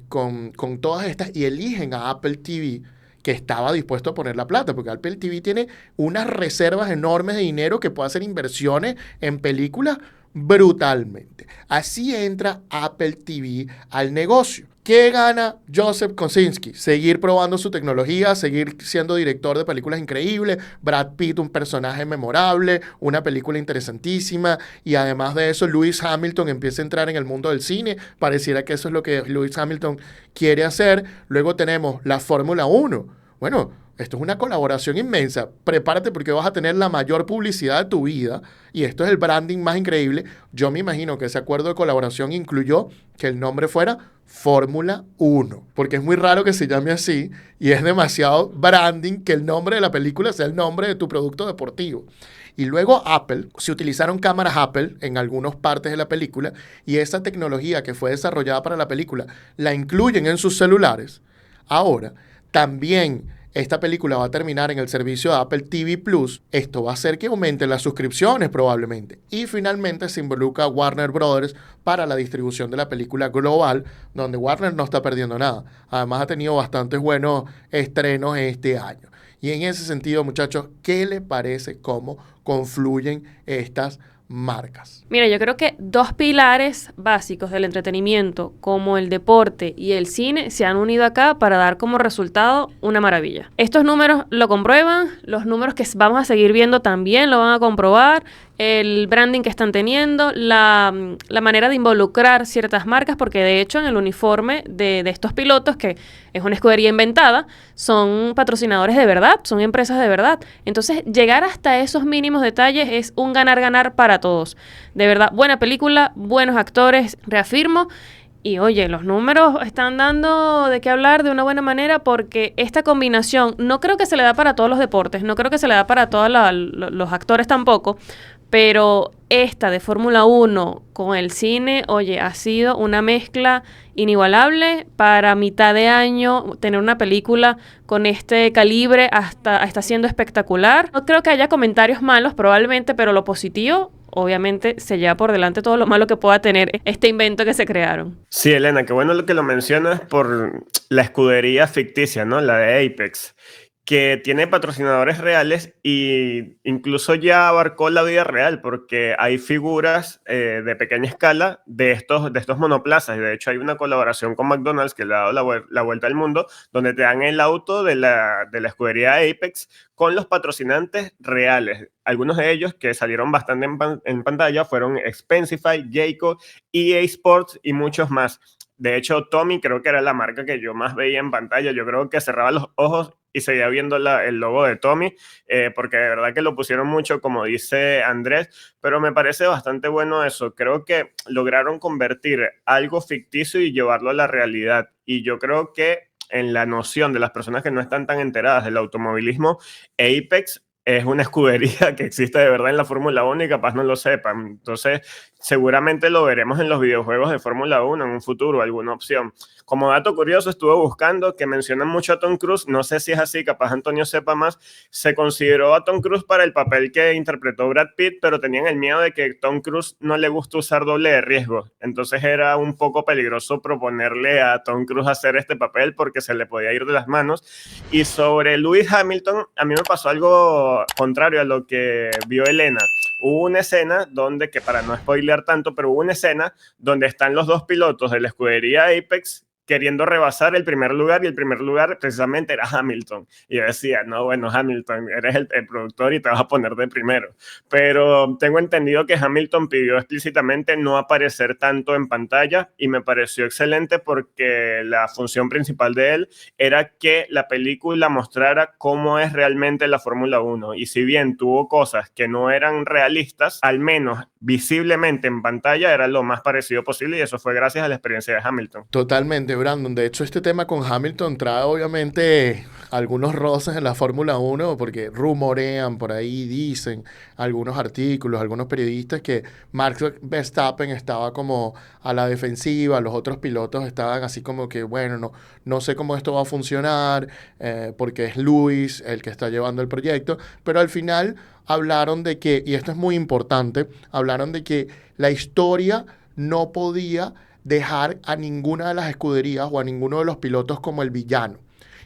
todas estas y eligen a Apple TV, que estaba dispuesto a poner la plata, porque Apple TV tiene unas reservas enormes de dinero que puede hacer inversiones en películas brutalmente. Así entra Apple TV al negocio. ¿Qué gana Joseph Kosinski? Seguir probando su tecnología, seguir siendo director de películas increíbles, Brad Pitt, un personaje memorable, una película interesantísima, y además de eso, Lewis Hamilton empieza a entrar en el mundo del cine. Pareciera que eso es lo que Lewis Hamilton quiere hacer. Luego tenemos la Fórmula 1. Bueno, esto es una colaboración inmensa. Prepárate porque vas a tener la mayor publicidad de tu vida y esto es el branding más increíble. Yo me imagino que ese acuerdo de colaboración incluyó que el nombre fuera Fórmula 1, porque es muy raro que se llame así y es demasiado branding que el nombre de la película sea el nombre de tu producto deportivo. Y luego Apple, se utilizaron cámaras Apple en algunas partes de la película y esa tecnología que fue desarrollada para la película la incluyen en sus celulares. Ahora, también esta película va a terminar en el servicio de Apple TV Plus, esto va a hacer que aumenten las suscripciones probablemente. Y finalmente se involucra Warner Brothers para la distribución de la película global, donde Warner no está perdiendo nada. Además ha tenido bastantes buenos estrenos este año. Y en ese sentido, muchachos, ¿qué les parece cómo confluyen estas marcas? Mira, yo creo que dos pilares básicos del entretenimiento, como el deporte y el cine, se han unido acá para dar como resultado una maravilla. Estos números lo comprueban, los números que vamos a seguir viendo también lo van a comprobar, el branding que están teniendo, la manera de involucrar ciertas marcas, porque de hecho en el uniforme de estos pilotos, que es una escudería inventada, son patrocinadores de verdad, son empresas de verdad. Entonces, llegar hasta esos mínimos detalles es un ganar-ganar para todos. De verdad, buena película, buenos actores, reafirmo. Y oye, los números están dando de qué hablar de una buena manera, porque esta combinación no creo que se le da para todos los deportes, no creo que se le da para todos los actores tampoco, pero esta de Fórmula 1 con el cine, oye, ha sido una mezcla inigualable. Para mitad de año tener una película con este calibre está siendo espectacular. No creo que haya comentarios malos probablemente, pero lo positivo obviamente se lleva por delante todo lo malo que pueda tener este invento que se crearon. Sí, Elena, qué bueno lo que lo mencionas por la escudería ficticia, ¿no? La de Apex, que tiene patrocinadores reales e incluso ya abarcó la vida real, porque hay figuras de pequeña escala de estos monoplazas. Y de hecho hay una colaboración con McDonald's que le ha dado la vuelta al mundo, donde te dan el auto de la escudería Apex con los patrocinantes reales. Algunos de ellos que salieron bastante en pantalla fueron Expensify, Jayco, EA Sports y muchos más. De hecho, Tommy creo que era la marca que yo más veía en pantalla. Yo creo que cerraba los ojos y seguía viendo el logo de Tommy, porque de verdad que lo pusieron mucho, como dice Andrés, pero me parece bastante bueno eso. Creo que lograron convertir algo ficticio y llevarlo a la realidad. Y yo creo que en la noción de las personas que no están tan enteradas del automovilismo, Apex es una escudería que existe de verdad en la Fórmula 1 y capaz no lo sepan. Entonces, seguramente lo veremos en los videojuegos de Fórmula 1 en un futuro, alguna opción. Como dato curioso, estuve buscando que mencionan mucho a Tom Cruise. No sé si es así, capaz Antonio sepa más. Se consideró a Tom Cruise para el papel que interpretó Brad Pitt, pero tenían el miedo de que Tom Cruise no le gusta usar doble de riesgo. Entonces era un poco peligroso proponerle a Tom Cruise hacer este papel porque se le podía ir de las manos. Y sobre Lewis Hamilton, a mí me pasó algo contrario a lo que vio Elena. Hubo una escena donde, que para no spoilear tanto, pero hubo una escena donde están los dos pilotos de la escudería Apex queriendo rebasar el primer lugar, y el primer lugar precisamente era Hamilton. Y yo decía, no, bueno, Hamilton, eres el productor y te vas a poner de primero. Pero tengo entendido que Hamilton pidió explícitamente no aparecer tanto en pantalla, y me pareció excelente porque la función principal de él era que la película mostrara cómo es realmente la Fórmula 1. Y si bien tuvo cosas que no eran realistas, al menos visiblemente en pantalla era lo más parecido posible, y eso fue gracias a la experiencia de Hamilton. Totalmente, Brandon. De hecho, este tema con Hamilton trae obviamente algunos roces en la Fórmula 1, porque rumorean por ahí, dicen algunos artículos, algunos periodistas, que Max Verstappen estaba como a la defensiva, los otros pilotos estaban así como que, bueno, no sé cómo esto va a funcionar, porque es Lewis el que está llevando el proyecto, pero al final hablaron de que, y esto es muy importante, hablaron de que la historia no podía dejar a ninguna de las escuderías o a ninguno de los pilotos como el villano.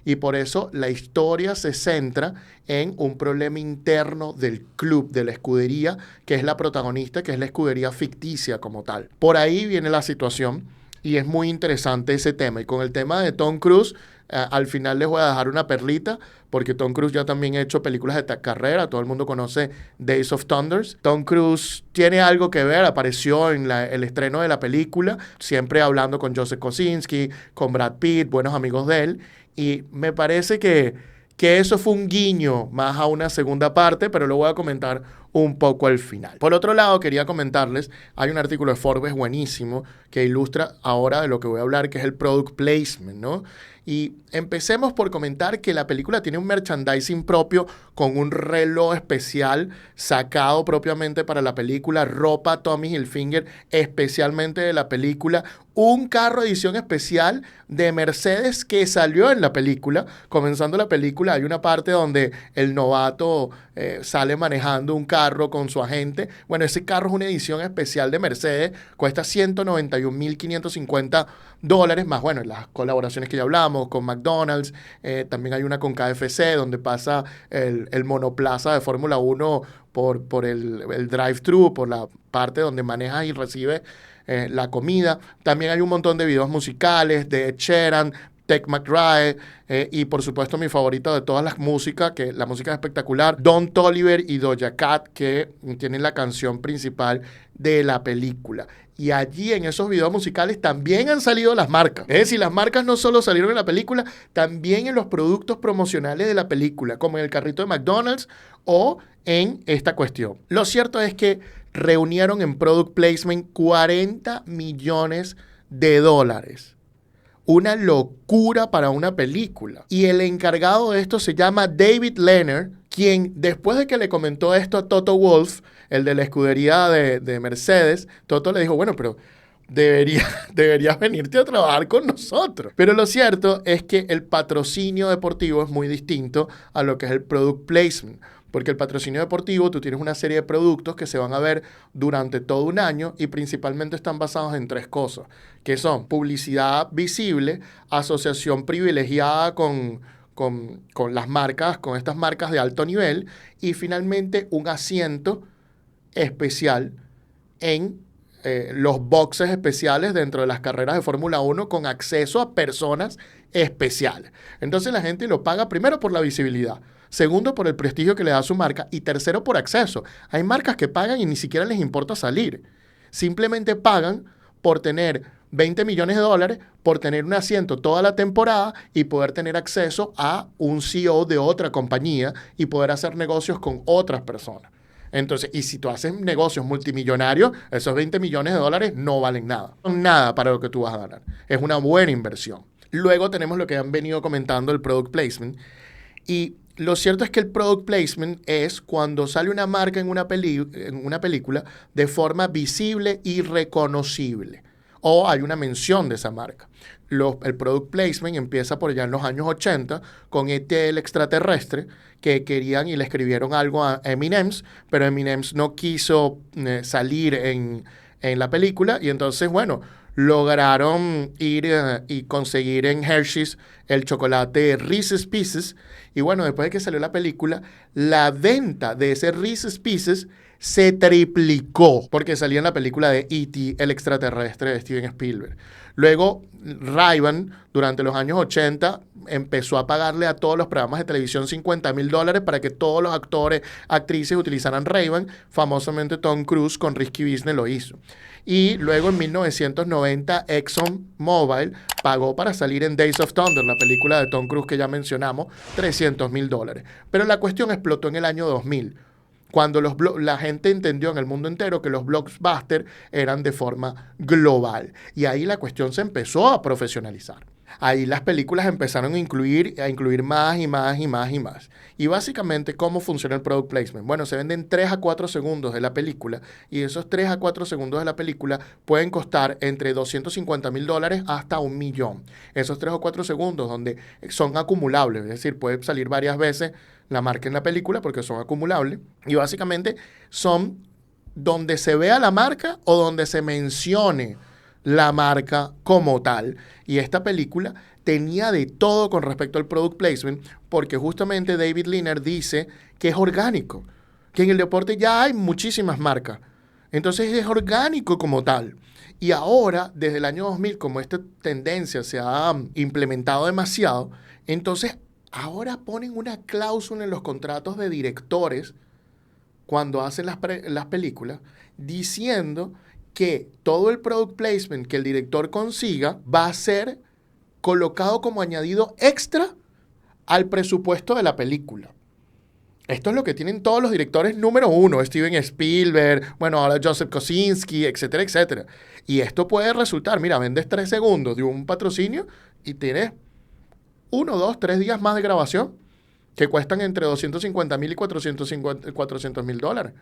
Y por eso la historia se centra en un problema interno del club, de la escudería, que es la protagonista, que es la escudería ficticia como tal. Por ahí viene la situación y es muy interesante ese tema. Y con el tema de Tom Cruise, al final les voy a dejar una perlita, porque Tom Cruise ya también ha hecho películas de carrera. Todo el mundo conoce Days of Thunders. Tom Cruise tiene algo que ver, apareció en el estreno de la película, siempre hablando con Joseph Kosinski, con Brad Pitt, buenos amigos de él. Y me parece que eso fue un guiño más a una segunda parte, pero lo voy a comentar un poco al final. Por otro lado, quería comentarles, hay un artículo de Forbes buenísimo que ilustra ahora de lo que voy a hablar, que es el product placement, ¿no? Y empecemos por comentar que la película tiene un merchandising propio con un reloj especial sacado propiamente para la película, ropa Tommy Hilfiger especialmente de la película, un carro edición especial de Mercedes que salió en la película. Comenzando la película hay una parte donde el novato sale manejando un carro con su agente. Bueno, ese carro es una edición especial de Mercedes, cuesta $191,550 más, bueno, las colaboraciones que ya hablamos con McDonald's, también hay una con KFC donde pasa el monoplaza de Fórmula 1 por el drive-thru, por la parte donde manejas y recibes la comida. También hay un montón de videos musicales de Ed Sheeran, Tech McRae y por supuesto mi favorito de todas las músicas, que la música es espectacular, Don Toliver y Doja Cat, que tienen la canción principal de la película. Y allí en esos videos musicales también han salido las marcas. Es decir, las marcas no solo salieron en la película, también en los productos promocionales de la película, como en el carrito de McDonald's o en esta cuestión. Lo cierto es que reunieron en product placement $40 millones. Una locura para una película. Y el encargado de esto se llama David Leonard, quien después de que le comentó esto a Toto Wolff, el de la escudería de Mercedes, Toto le dijo, bueno, pero deberías venirte a trabajar con nosotros. Pero lo cierto es que el patrocinio deportivo es muy distinto a lo que es el product placement. Porque el patrocinio deportivo, tú tienes una serie de productos que se van a ver durante todo un año y principalmente están basados en 3 cosas, que son publicidad visible, asociación privilegiada con las marcas, con estas marcas de alto nivel y finalmente un asiento especial en los boxes especiales dentro de las carreras de Fórmula 1 con acceso a personas especiales. Entonces la gente lo paga primero por la visibilidad, segundo por el prestigio que le da a su marca y tercero por acceso. Hay marcas que pagan y ni siquiera les importa salir. Simplemente pagan por tener $20 millones, por tener un asiento toda la temporada y poder tener acceso a un CEO de otra compañía y poder hacer negocios con otras personas. Entonces, y si tú haces negocios multimillonarios, esos $20 millones no valen nada. Son nada para lo que tú vas a ganar. Es una buena inversión. Luego tenemos lo que han venido comentando, el product placement. Y lo cierto es que el product placement es cuando sale una marca en una película de forma visible y reconocible. O hay una mención de esa marca. El product placement empieza por allá en los años 80 con E.T. el extraterrestre, que querían y le escribieron algo a Eminem, pero Eminem no quiso salir en la película y entonces, bueno, lograron ir y conseguir en Hershey's el chocolate Reese's Pieces y bueno, después de que salió la película, la venta de ese Reese's Pieces se triplicó porque salía en la película de E.T. el extraterrestre de Steven Spielberg. Luego, Ray-Ban, durante los años 80, empezó a pagarle a todos los programas de televisión $50,000 para que todos los actores, actrices utilizaran Ray-Ban. Famosamente Tom Cruise con Risky Business lo hizo. Y luego en 1990, ExxonMobil pagó para salir en Days of Thunder, la película de Tom Cruise que ya mencionamos, $300,000. Pero la cuestión explotó en el año 2000. Cuando la gente entendió en el mundo entero que los blockbusters eran de forma global. Y ahí la cuestión se empezó a profesionalizar. Ahí las películas empezaron a incluir más y más y más y más. Y básicamente, ¿cómo funciona el product placement? Bueno, se venden 3 a 4 segundos de la película y esos 3 a 4 segundos de la película pueden costar entre $250,000 hasta $1 millón. Esos 3 o 4 segundos donde son acumulables, es decir, puede salir varias veces la marca en la película porque son acumulables y básicamente son donde se vea la marca o donde se mencione la marca como tal. Y esta película tenía de todo con respecto al product placement porque justamente David Leonard dice que es orgánico, que en el deporte ya hay muchísimas marcas. Entonces es orgánico como tal. Y ahora, desde el año 2000, como esta tendencia se ha implementado demasiado, entonces ahora ponen una cláusula en los contratos de directores cuando hacen las películas diciendo que todo el product placement que el director consiga va a ser colocado como añadido extra al presupuesto de la película. Esto es lo que tienen todos los directores número 1, Steven Spielberg, bueno, ahora Joseph Kosinski, etcétera, etcétera. Y esto puede resultar, mira, vendes 3 segundos de un patrocinio y tienes 1, 2, 3 días más de grabación que cuestan entre 250,000 y 400,000 dólares.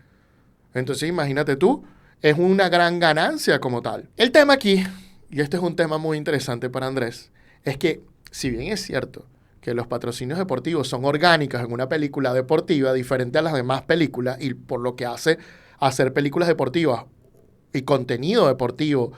Entonces, imagínate tú, es una gran ganancia como tal. El tema aquí, y este es un tema muy interesante para Andrés, es que si bien es cierto que los patrocinios deportivos son orgánicos en una película deportiva diferente a las demás películas, y por lo que hace hacer películas deportivas y contenido deportivo,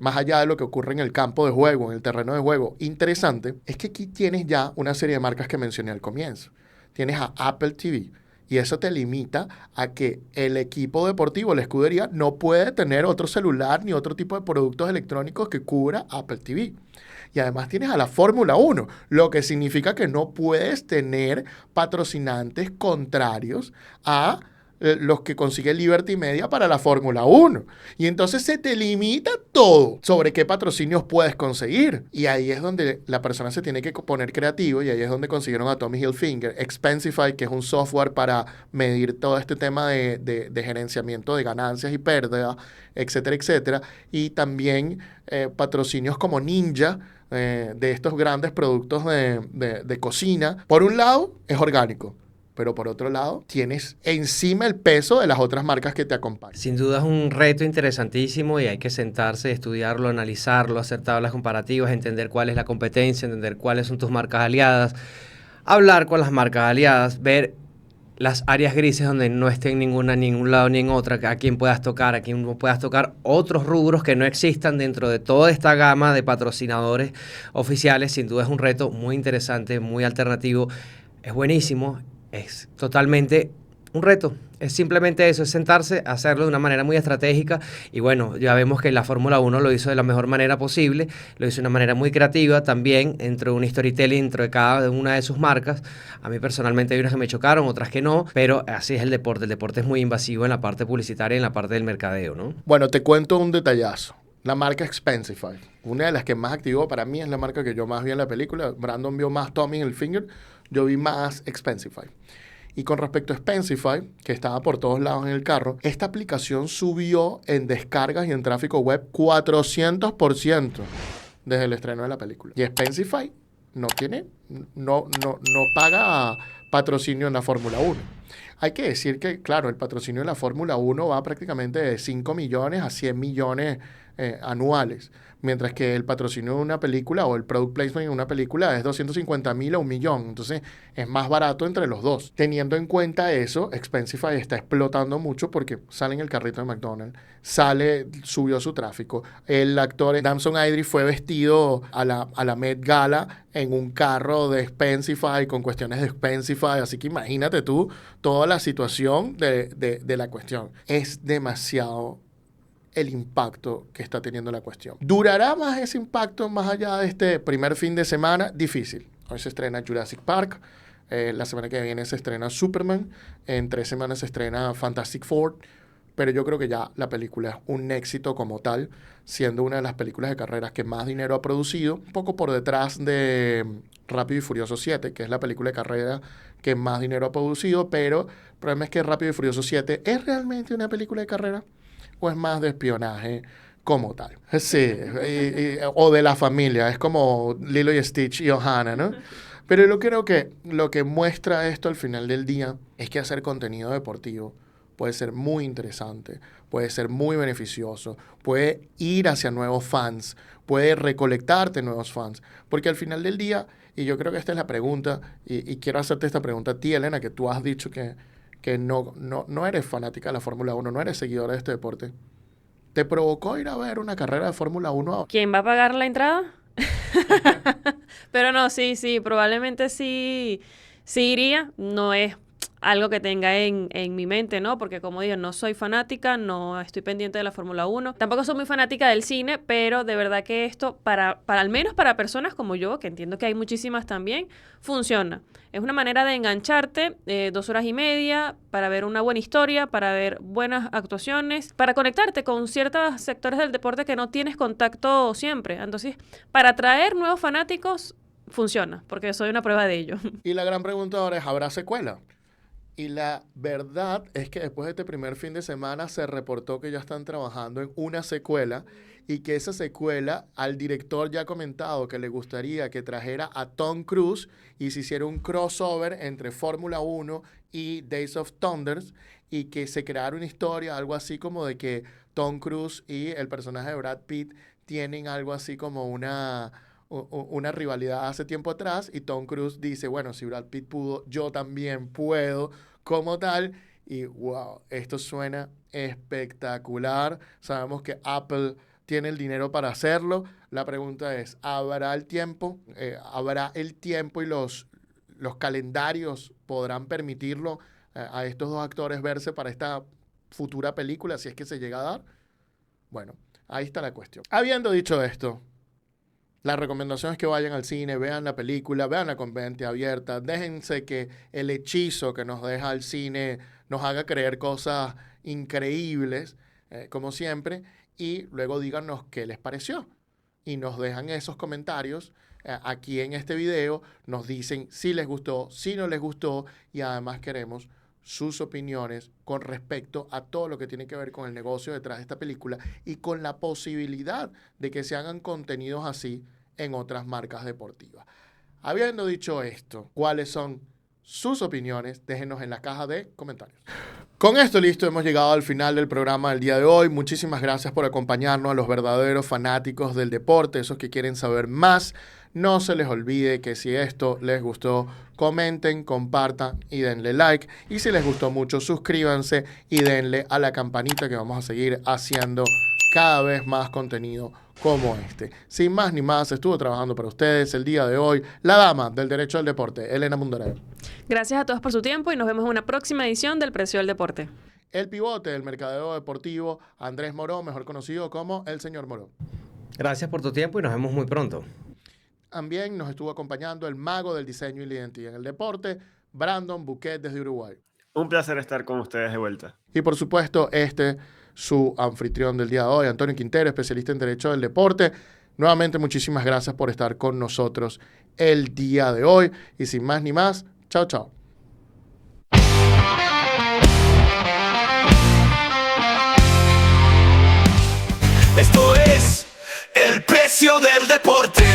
más allá de lo que ocurre en el campo de juego, en el terreno de juego, interesante, es que aquí tienes ya una serie de marcas que mencioné al comienzo. Tienes a Apple TV, y eso te limita a que el equipo deportivo, la escudería, no puede tener otro celular ni otro tipo de productos electrónicos que cubra Apple TV. Y además tienes a la Fórmula 1, lo que significa que no puedes tener patrocinantes contrarios a los que consigue Liberty Media para la Fórmula 1. Y entonces se te limita todo sobre qué patrocinios puedes conseguir. Y ahí es donde la persona se tiene que poner creativo, y ahí es donde consiguieron a Tommy Hilfiger, Expensify, que es un software para medir todo este tema de gerenciamiento de ganancias y pérdidas, etcétera, etcétera. Y también patrocinios como Ninja, de estos grandes productos de cocina. Por un lado, es orgánico, pero por otro lado, tienes encima el peso de las otras marcas que te acompañan. Sin duda es un reto interesantísimo y hay que sentarse, estudiarlo, analizarlo, hacer tablas comparativas, entender cuál es la competencia, entender cuáles son tus marcas aliadas, hablar con las marcas aliadas, ver las áreas grises donde no estén ninguna ni en un lado ni en otra, a quién puedas tocar, a quién no puedas tocar, otros rubros que no existan dentro de toda esta gama de patrocinadores oficiales. Sin duda es un reto muy interesante, muy alternativo, es buenísimo. Es totalmente un reto, es simplemente eso, es sentarse, hacerlo de una manera muy estratégica y bueno, ya vemos que la Fórmula 1 lo hizo de la mejor manera posible, lo hizo de una manera muy creativa también, dentro de un storytelling, dentro de cada una de sus marcas. A mí personalmente hay unas que me chocaron, otras que no, pero así es el deporte es muy invasivo en la parte publicitaria y en la parte del mercadeo, ¿no? Bueno, te cuento un detallazo. La marca Expensify, una de las que más activó para mí, es la marca que yo más vi en la película. Brandon vio más Tommy Hilfiger, yo vi más Expensify. Y con respecto a Expensify, que estaba por todos lados en el carro, esta aplicación subió en descargas y en tráfico web 400% desde el estreno de la película. Y Expensify no paga patrocinio en la Fórmula 1. Hay que decir que, claro, el patrocinio de la Fórmula 1 va prácticamente de 5 millones a 100 millones anuales, mientras que el patrocinio de una película o el product placement en una película es 250,000 a 1 millón. Entonces es más barato entre los dos. Teniendo en cuenta eso, Expensify está explotando mucho porque sale en el carrito de McDonald's, subió su tráfico. El actor Damson Idris fue vestido a la Met Gala en un carro de Expensify, con cuestiones de Expensify, así que imagínate tú toda la situación de la cuestión. Es demasiado el impacto que está teniendo la cuestión. ¿Durará más ese impacto más allá de este primer fin de semana? Difícil. Hoy se estrena Jurassic Park, la semana que viene se estrena Superman, en 3 semanas se estrena Fantastic Four, pero yo creo que ya la película es un éxito como tal, siendo una de las películas de carreras que más dinero ha producido, un poco por detrás de Rápido y Furioso 7, que es la película de carrera que más dinero ha producido, pero el problema es que Rápido y Furioso 7 ¿es realmente una película de carrera o es más de espionaje como tal? Sí, o de la familia, es como Lilo y Stitch y Ohana, ¿no? Pero yo creo que lo que muestra esto al final del día es que hacer contenido deportivo puede ser muy interesante, puede ser muy beneficioso, puede ir hacia nuevos fans, puede recolectarte nuevos fans, porque al final del día, y yo creo que esta es la pregunta, y quiero hacerte esta pregunta a ti, Elena, que tú has dicho que no eres fanática de la Fórmula 1, no eres seguidora de este deporte. ¿Te provocó ir a ver una carrera de Fórmula 1? ¿Quién va a pagar la entrada? Pero no, sí, probablemente sí iría. No es algo que tenga en mi mente, ¿no? Porque como digo, no soy fanática, no estoy pendiente de la Fórmula 1. Tampoco soy muy fanática del cine, pero de verdad que esto, para al menos para personas como yo, que entiendo que hay muchísimas también, funciona. Es una manera de engancharte 2 horas y media para ver una buena historia, para ver buenas actuaciones, para conectarte con ciertos sectores del deporte que no tienes contacto siempre. Entonces, para atraer nuevos fanáticos, funciona, porque soy una prueba de ello. Y la gran pregunta ahora es, ¿habrá secuela? Y la verdad es que después de este primer fin de semana se reportó que ya están trabajando en una secuela y que esa secuela, al director ya ha comentado que le gustaría que trajera a Tom Cruise y se hiciera un crossover entre Fórmula 1 y Days of Thunder y que se creara una historia, algo así como de que Tom Cruise y el personaje de Brad Pitt tienen algo así como una rivalidad hace tiempo atrás y Tom Cruise dice, bueno, si Brad Pitt pudo, yo también puedo como tal. Y wow, esto suena espectacular. Sabemos que Apple tiene el dinero para hacerlo. La pregunta es, ¿habrá el tiempo? ¿Habrá el tiempo y los calendarios podrán permitirlo a estos dos actores verse para esta futura película, si es que se llega a dar? Bueno, ahí está la cuestión. Habiendo dicho esto, la recomendación es que vayan al cine, vean la película, veanla con mente abierta, déjense que el hechizo que nos deja el cine nos haga creer cosas increíbles, como siempre, y luego díganos qué les pareció. Y nos dejan esos comentarios aquí en este video, nos dicen si les gustó, si no les gustó, y además queremos sus opiniones con respecto a todo lo que tiene que ver con el negocio detrás de esta película y con la posibilidad de que se hagan contenidos así en otras marcas deportivas. Habiendo dicho esto, ¿cuáles son sus opiniones? Déjenos en la caja de comentarios. Con esto listo, hemos llegado al final del programa del día de hoy. Muchísimas gracias por acompañarnos, a los verdaderos fanáticos del deporte, esos que quieren saber más. No se les olvide que si esto les gustó, comenten, compartan y denle like. Y si les gustó mucho, suscríbanse y denle a la campanita, que vamos a seguir haciendo cada vez más contenido como este. Sin más ni más, estuvo trabajando para ustedes el día de hoy la dama del derecho al deporte, Elena Mundaré. Gracias a todos por su tiempo y nos vemos en una próxima edición del Precio del Deporte. El pivote del mercadeo deportivo, Andrés Moró, mejor conocido como el señor Moró. Gracias por tu tiempo y nos vemos muy pronto. También nos estuvo acompañando el mago del diseño y la identidad en el deporte, Brandon Buquet desde Uruguay. Un placer estar con ustedes de vuelta. Y por supuesto, su anfitrión del día de hoy, Antonio Quintero, especialista en Derecho del Deporte. Nuevamente, muchísimas gracias por estar con nosotros el día de hoy. Y sin más ni más, chao, chao. Esto es el precio del deporte.